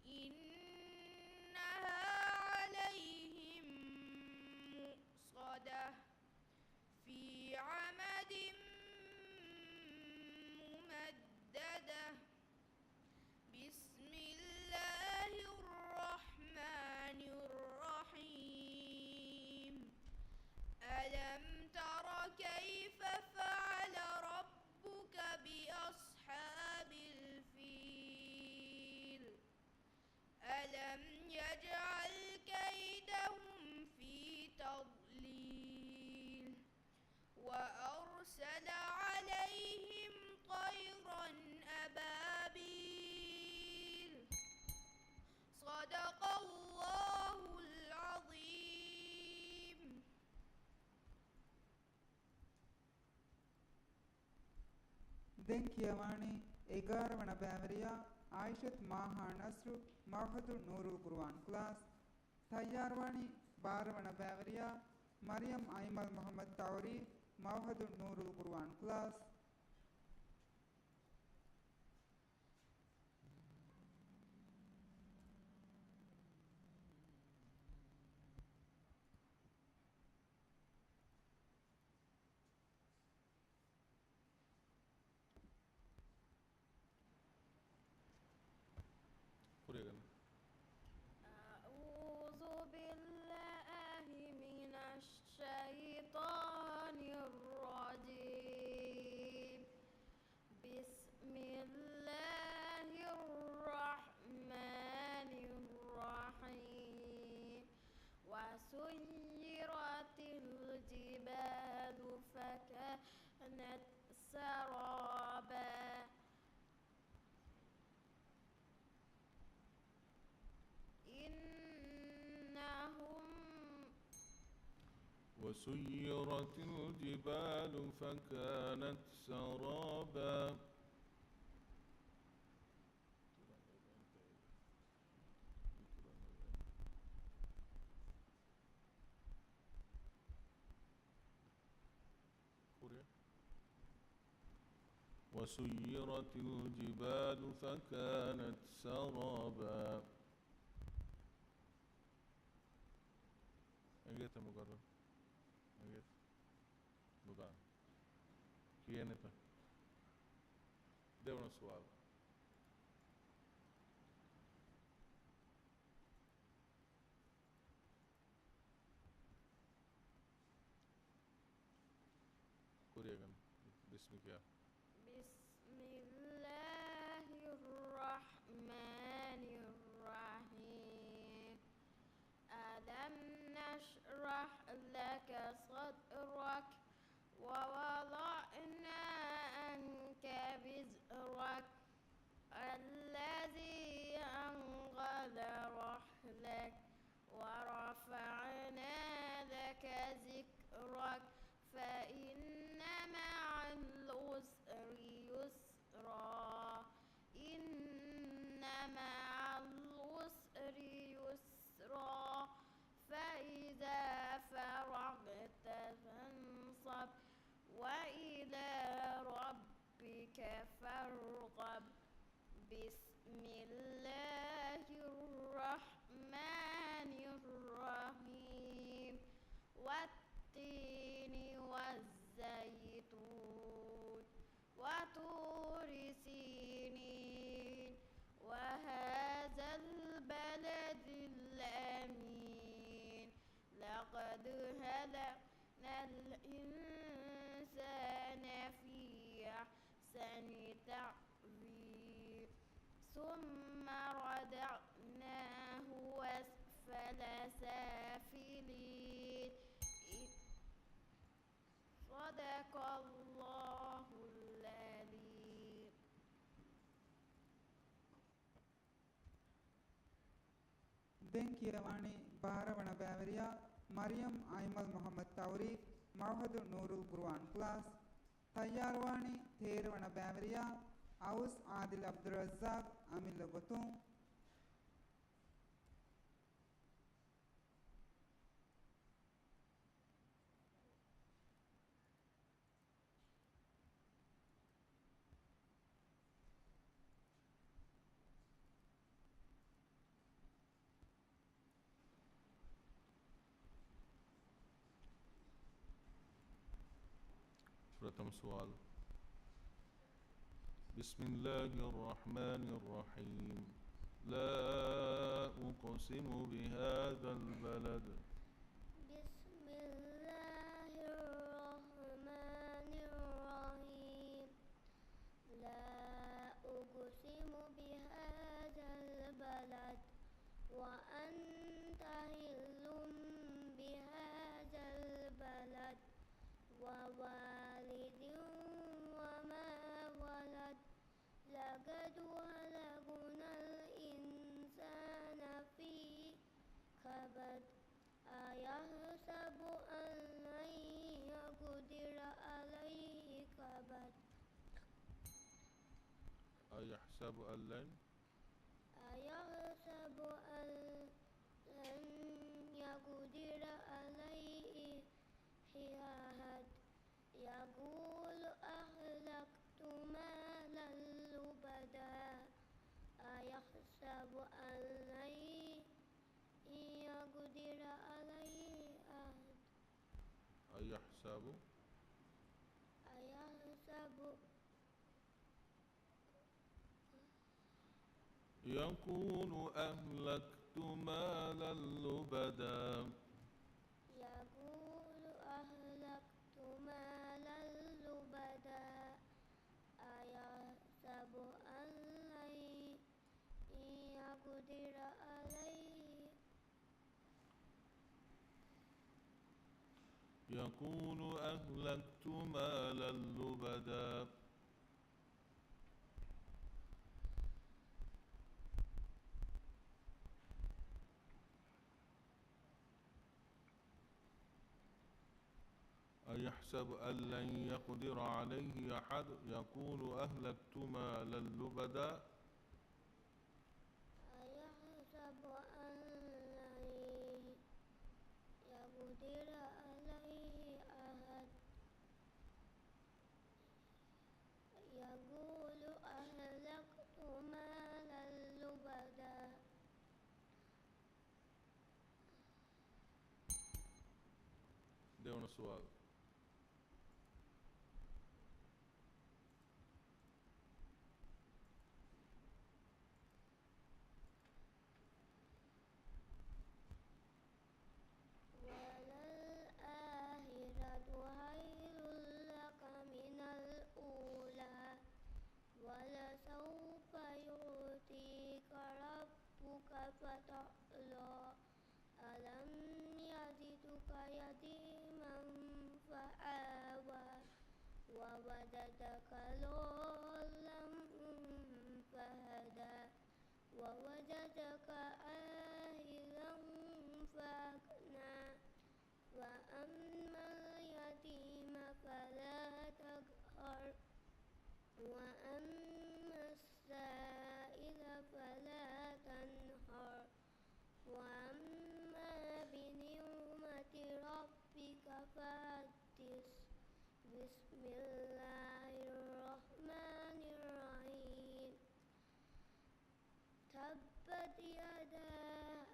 إنها عليهم مؤصدة في عمد ممددة بسم الله الرحمن الرحيم ألم تر كيف فعل ربك بأصحاب الفيل ألم يجعل كيدهم في تضليل وأرسل عليهم طيرا أبابيل صدق الله العظيم දැන් කියවානි 11 වන බෑවරියා ආයිෂත් මාහා නස්රු මවහදු නූරුල් කුර්ආන් ක්ලාස් තයාරවානි 12 වන බෑවරියා මරියම් අයිමල් මොහම්මද් තවරි මවහදු නූරුල් කුර්ආන් ක්ලාස් Kuriakan. أعوذ بالله من الشيطان الرجيم سرابا إنهم وسيرت الجبال فكانت سرابا وسيرت الجبال فكانت سرابا. أجيت مجرد أجيت بقى كيانتا ده سؤال. كوريا باسمك يا بسم الله الرحمن الرحيم ألم نشرح لك صدرك ووضعنا عنك وزرك الذي أنقض ظهرك ورفعنا لك ذكرك فإن مع العسر يسرا إن مع العسر يسرا فإذا فرغت فانصب وإلى ربك فارغب. بسم الله الرحمن الرحيم والتين والزيتون وطور سينين وهذا البلد الأمين لقد خلقنا الإنسان في أحسن تقويم ثم ردعناه أسفل سافلين. صدق الله العظيم. ಬೆಂಕಿಯವಾಣಿ ಬಾರವಣ ಬ್ಯಾವರಿಯ ಮರಿಯಂ ಐಮಲ್ ಮೊಹಮ್ಮದ್ ತೌರೀಫ್ ಮೌಹದ್ ನೂರುಲ್ ಕುರ್ಆನ್ ಕ್ಲಾಸ್ ತಯ್ಯಾರವಾಣಿ ಥೇರವಣ ಬ್ಯಾವರಿಯ ಔಸ್ ಆದಿಲ್ ಅಬ್ದುಲ್ ರಜ್ಜಾಕ್ ಅಮಿಲ್ ಗೊತ್ತು. प्रथम सवाल बिस्मिल्लाहिर्रहमानिर्रहीम ला उक़सिमु बिहाज़ल बलद بسم الله الرحمن الرحيم لا أقسم بهذا البلد وأنت حل بهذا البلد ووالد وما ولد لقد خلقنا الإنسان في كبد أيحسب أن لن يقدر عليه كبد أيحسب أن لن أيحسب أن لن يقدر عليه كبد يقول أهلكت مالا لبدا أيحسب أن لن يقدر عليه أحد أيحسب يقول أهلكت مالا لبدا يقول أهلكت مالا لبدا أيحسب أن لن يقدر عليه يقول أهلكت مالا لبدا أيحسب أن لن يقدر عليه أحد يقول أهلكت مالا لبدا أيحسب أن لن يقدر عليه أحد يقول أهلكت مالا لبدا ده سؤال. وللآخرة خير لك من الأولى ولسوف يعطيك ربك فترضى ألم يجدك يتيما فآوى ووجدك ضالا فهدى ووجدك عائلا فأغنى وأما اليتيم فلا تقهر وأما السائل فلا تنهر وأما بنعمة ربك فحدث بسم الله الرحمن الرحيم تبت يدا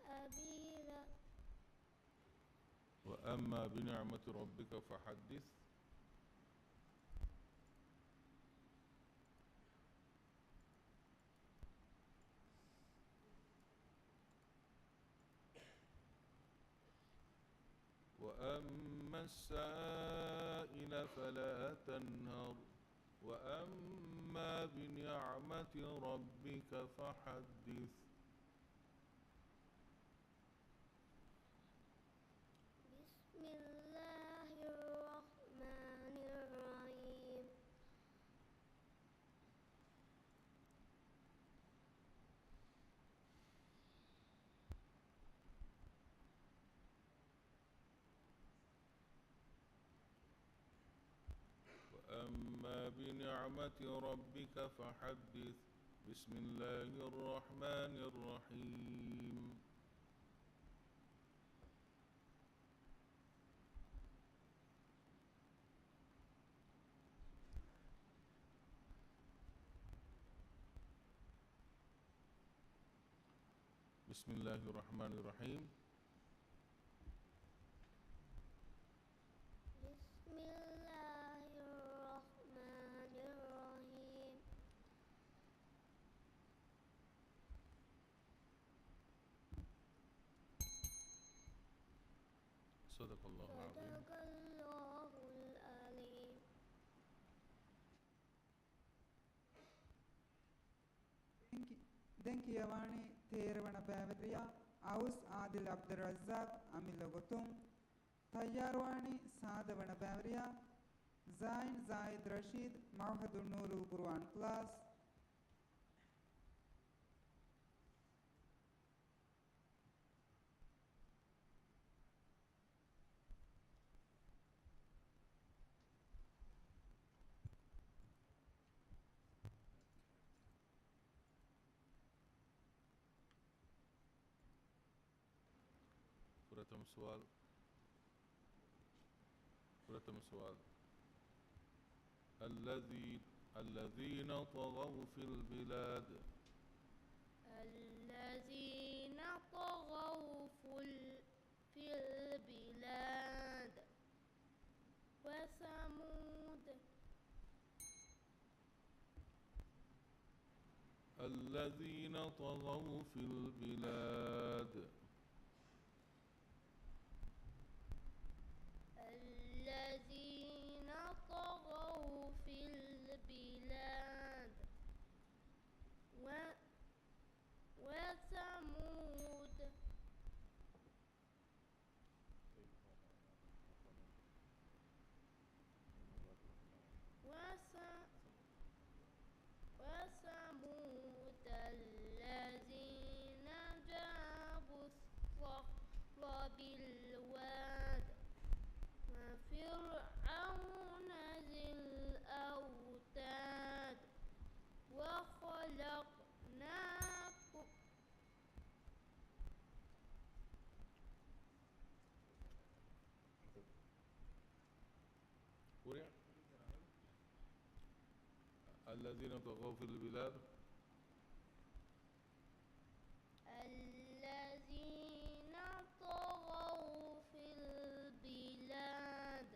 أبي لهب وأما بنعمة ربك فحدث وأما السائل فلا تنهر وأما بنعمة ربك فحدث بسم الله الرحمن الرحيم وأما بنعمة ربك فحدث بسم الله الرحمن الرحيم بسم الله الرحمن الرحيم بسم الله الرحمن الرحيم صدق الله العظيم. صدق الله العليم ದೆಂಕಿಯವಾಣಿ ತೇರವಣ ಬ್ಯಾವರಿಯ ಔಸ್ ಆದಿಲ್ ಅಬ್ದುಲ್ ರಜ್ಜಾಕ್ ಅಮಿಲಗೊತುಂ ತಯ್ಯಾರವಾಣಿ ಸಾದವಣ ಬ್ಯಾವರಿಯ ಝಾಯಿನ್ ಜಾಯಿದ್ ರಶೀದ್ ಮಹದುಲ್ ನೂರುಲ್ ಕುರ್ಆನ್ ಕ್ಲಾಸ್ प्रथम सवाल الذين طغوا في البلاد الذين طغوا في البلاد وثمود الذين طغوا في البلاد الذين طغوا في البلاد وثمود الذين طغوا في البلاد الذين طغوا في البلاد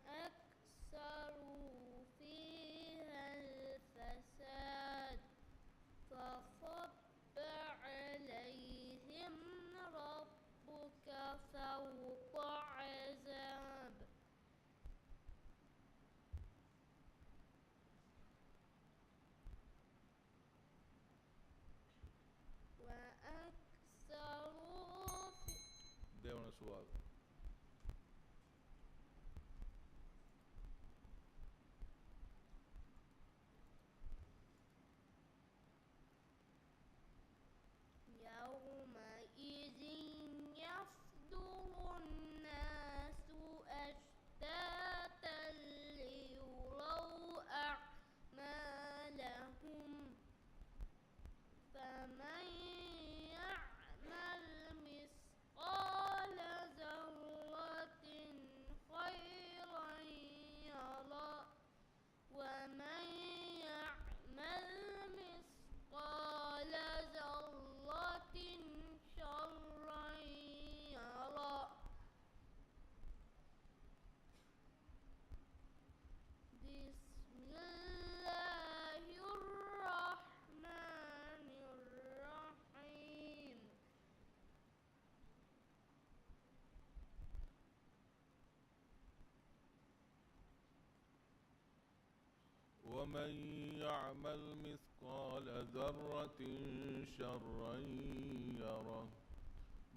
وأكثروا فيها الفساد فصب عليهم ربك فوق عذاب وأكثروا دون سؤال. يومئذ يصدر الناس أشتاتا ليروا أعمالهم فمن يعمل مثقال ذرة خيرا يره ومن يعمل مثقال ذرة شرا يره بسم الله الرحمن الرحيم ومن يعمل مثقال ذرة شرا يره.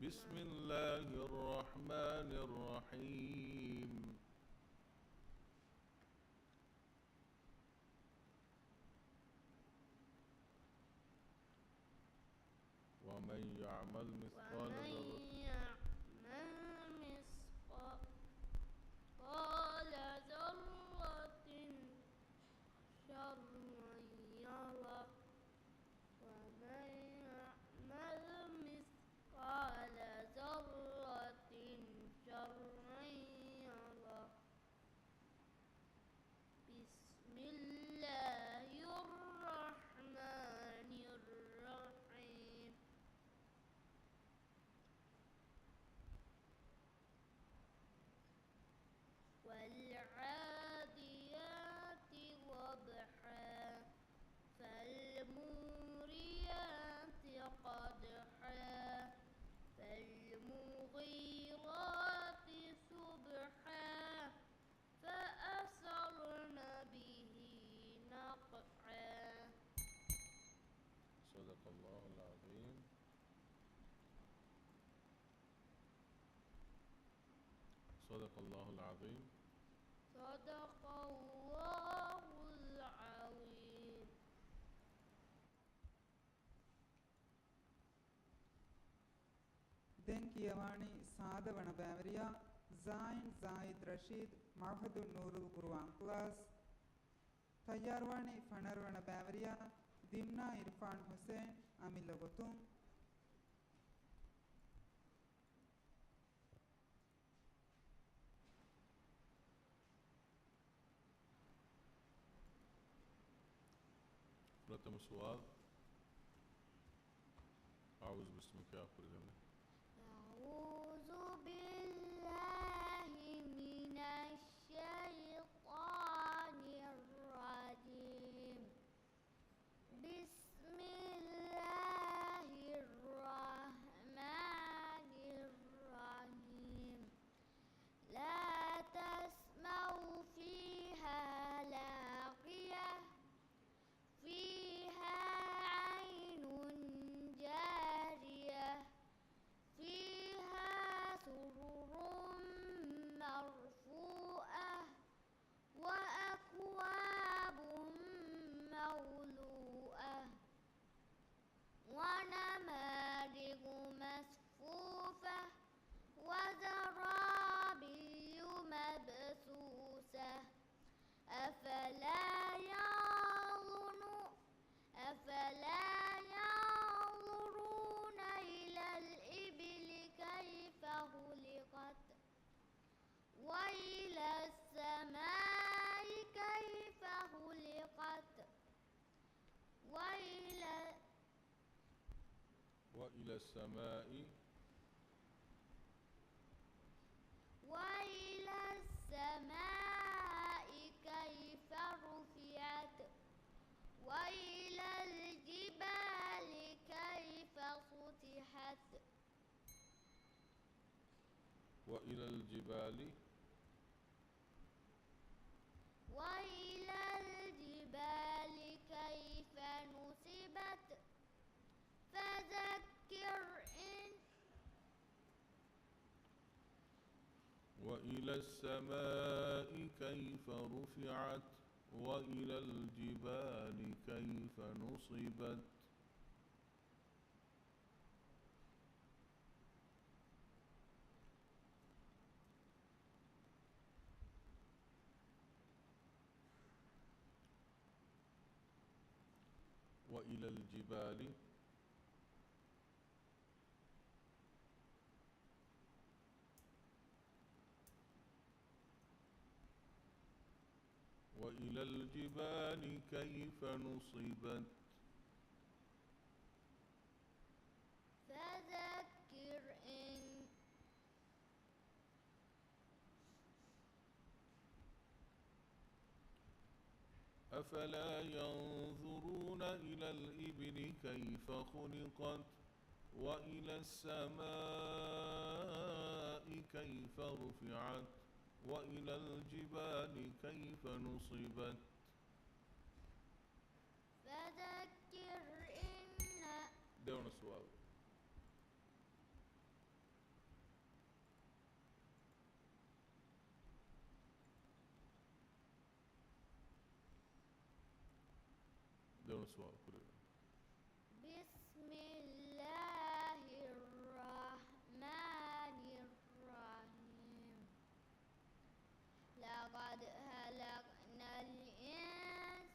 بسم الله الرحمن الرحيم. ومن يعمل مثقال ومن ذرة يعمل مثقال ذرة شرا يره ومن يعمل مثقال ذرة شرا يره بسم الله الرحمن الرحيم والعاديات ضبحا فالموريات قدحا فالمغيرات صبحا فأثرن به نقعا. صدق الله العظيم. صدق الله العظيم. صدق الله العظيم. Denkiyawani Sadavana Bavaria, Zain Zaid Rashid, Mahadun Nurul Quran class, Tayarwani Fanarvana Bavaria, Dimna Irfan Hussain, Amilagotum, प्रथम सवाल أعوذ باسمك يا أخر الجنة. أعوذ بالله من الشيطان الرجيم. بسم الله الرحمن الرحيم. لا تسمعوا فيها لاغية فيها عين جارية فيها وإلى السماء وإلى السماء كيف رفعت وإلى الجبال كيف سطحت وإلى الجبال وإلى الجبال كيف نصبت فذكر إن وإلى السماء كيف رفعت وإلى الجبال كيف نصبت وإلى الجبال وإلى الجبال كيف نصبت فذكر إن أفلا ينظرون إلى الإبل كيف خلقت وإلى السماء كيف رفعت وإلى الجبال كيف نصبت فذكر إن دون السؤال دون السؤال بسم الله الرحمن الرحيم لقد خلقنا الإنسان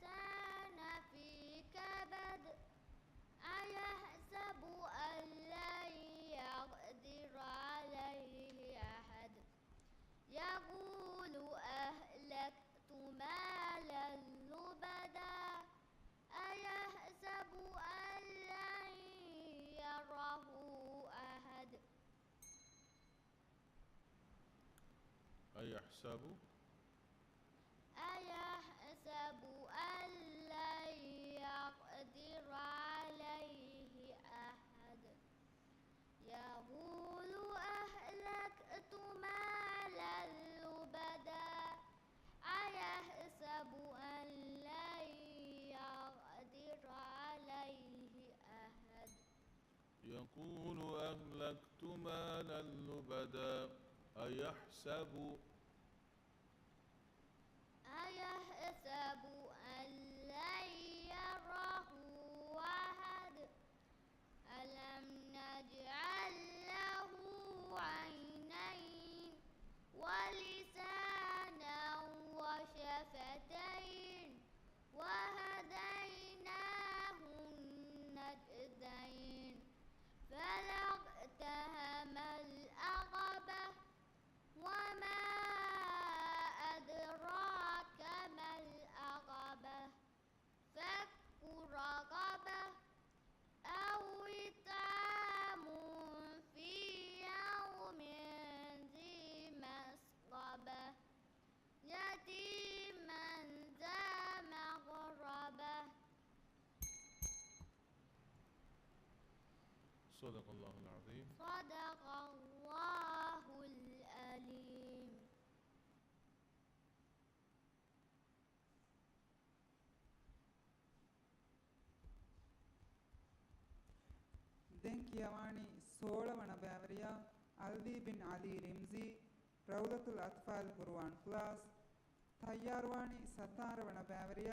في كبد أيحسب أن لن يقدر عليه أحد يقول أهلكت مالا لبدا أيحسب أن لن يره أحد أيحسب أن لن يقدر عليه أحد يقول أهلكت مالا لبدا أيحسب أن لن يقدر عليه أحد يقول أهلكت مالا لبدا أيحسب أن لن يره أحد ألم نجعل له عينين ولسانا وشفتين وهديناه النجدين فلا اقتحم العقبة وما أدراك ما العقبة فك رقبة أو إطعام في يوم ذي مسغبة يتيما ذا مقربة صدق الله العظيم صدق الله العليم ದೆಂಕಿಯವಾಣಿ ಸೋಳವಣ ಬ್ಯಾವರಿಯ ಅಲ್ವಿ ಬಿನ್ ಅಲಿ ರಿಮ್ಜಿ ರೌಲತುಲ್ ಅತ್ಫಾಲ್ ಕುರ್ವಾನ್ ಕ್ಲಾಸ್ ತಯ್ಯಾರ್ವಾಣಿ ಸತಾರವಣ ಬ್ಯಾವರಿಯ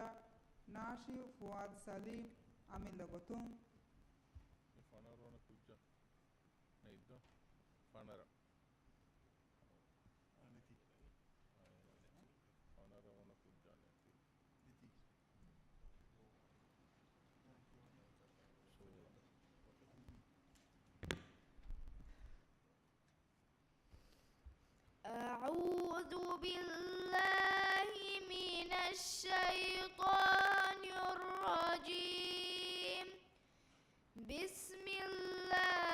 ನಾಶಿವ್ ಫುವಾದ್ ಸಲೀಂ ಅಮಿಲ್ಲ ಗೊತುಂ فنرون كجا نيدا فنرى فنرون كجا أعوذ بالله من الشيطان الرجيم بسم الله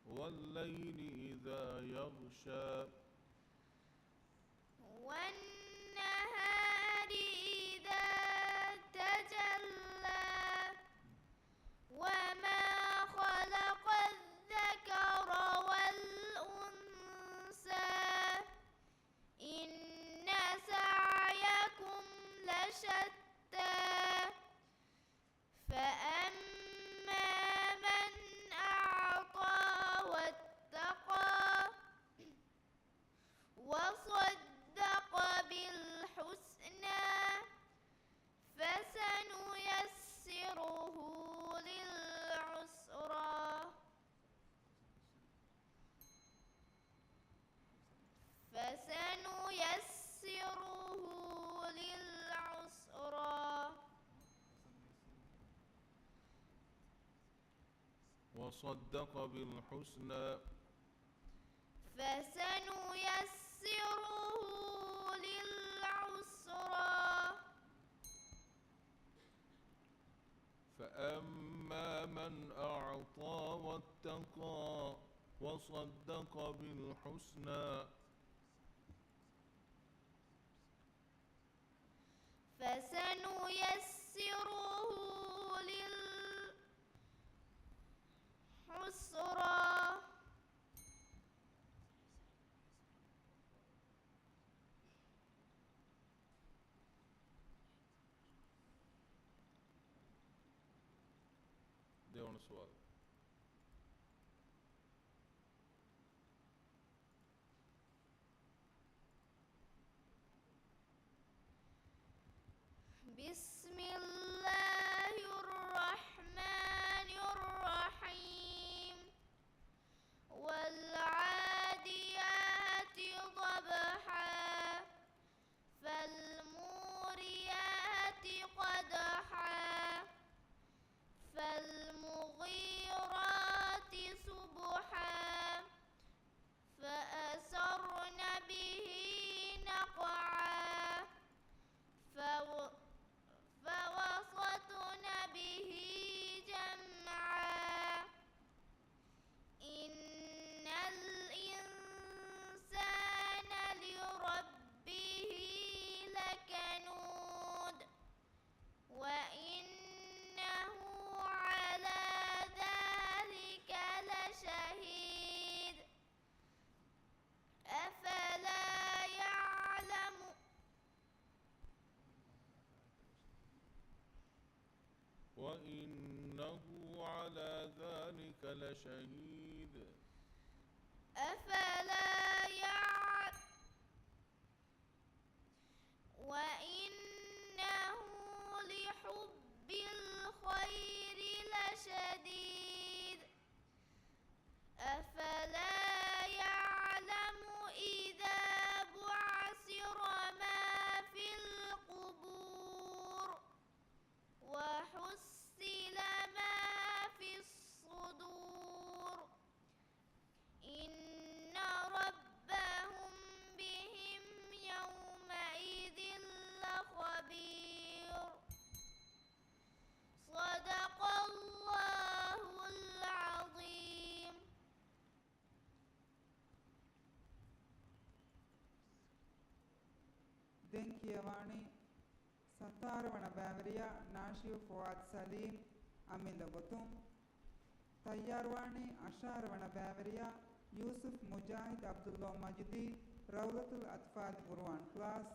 والليل إذا يغشى والنهار إذا تجلى وما خلق الذكر والأنثى إن سعيكم لشتى فأما من أعطى واتقى وصدق بالحسنى فسنيسره للعسرى وصدق بالحسنى فسنيسره للعسرى فأما من أعطى واتقى وصدق بالحسنى فسنيسره للعسرى ده سؤال. بسم الله الرحمن الرحيم والعاديات ضبحا فالموريات قدحا فالمغيرات صبحا فأثرن به نقعا فوسطن به جمعا إن الإنسان لربه لكنود وإنه على ذلك لشهيد أفلا يعلم وإنه على ذلك لشهيد أفلا يعلم وإنه لحب الخير لشديد أفلا يعلم إذا بعثر ما في القبور وحصل ما في الصدور إن ربهم بهم يومئذ لخبير صدق الله العظيم. දෙන්කියවානි සතාරවන බෑවරියා නාශිව ෆුආද් සලීම් අමිල ගොතුම් තයාරවානි අශාරවන බෑවරියා යූසුෆ් මුජාහිද් අබ්දුල්ලා මජ්දී රෞලතුල් අත්ෆාල් කුර්ආන් ක්ලාස්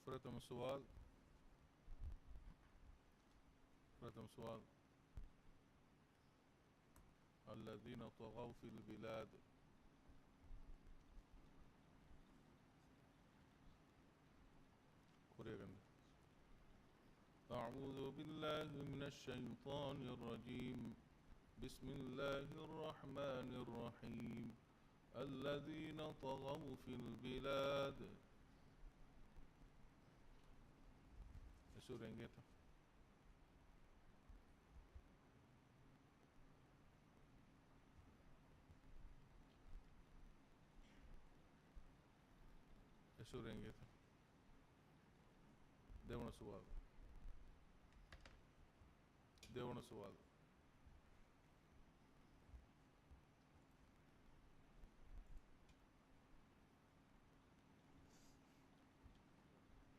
فرتم سؤال. فرتم سؤال. الذين طغوا في البلاد أعوذ بالله من الشيطان الرجيم بسم الله الرحمن الرحيم الذين طغوا في البلاد. Eso rengueta. Eso rengueta. Devono suave. Devono suave.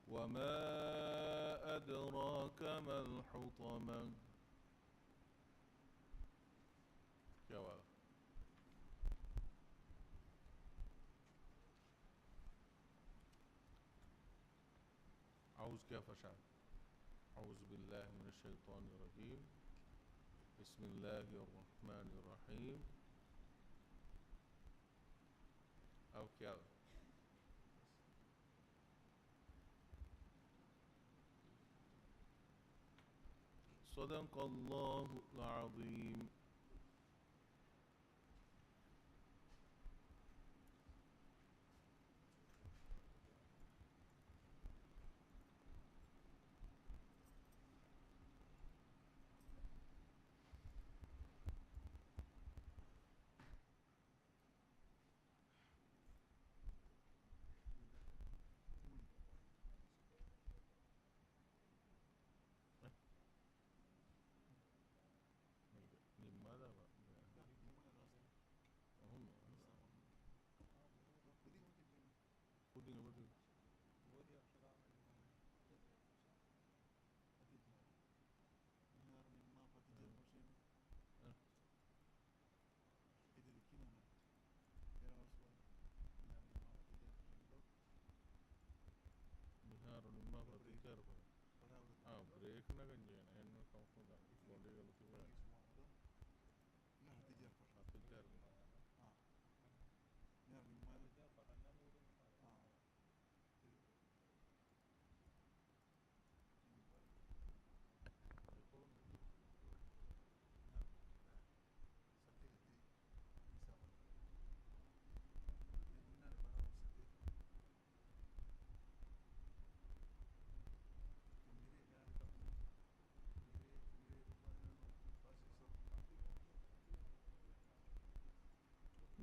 وما أدراك ما الحطمة. جواب. أعوذ كيف شعب. أعوذ بالله من الشيطان الرجيم بسم الله الرحمن الرحيم أو كيف. صدق الله العظيم. ब्रेक ना गंजे ना इन काम को ना बोले गलती है ना हतीजा हां यार निम्मा पकड़ना बोल हां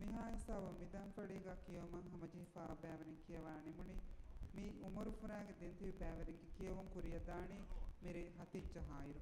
Mihaisa wa midan fadiga kiyoma hamaji fa bæverin kiyawani muni mi umaru furage denti bæverin ki kiyawon kuriya dani mere hatijja hairu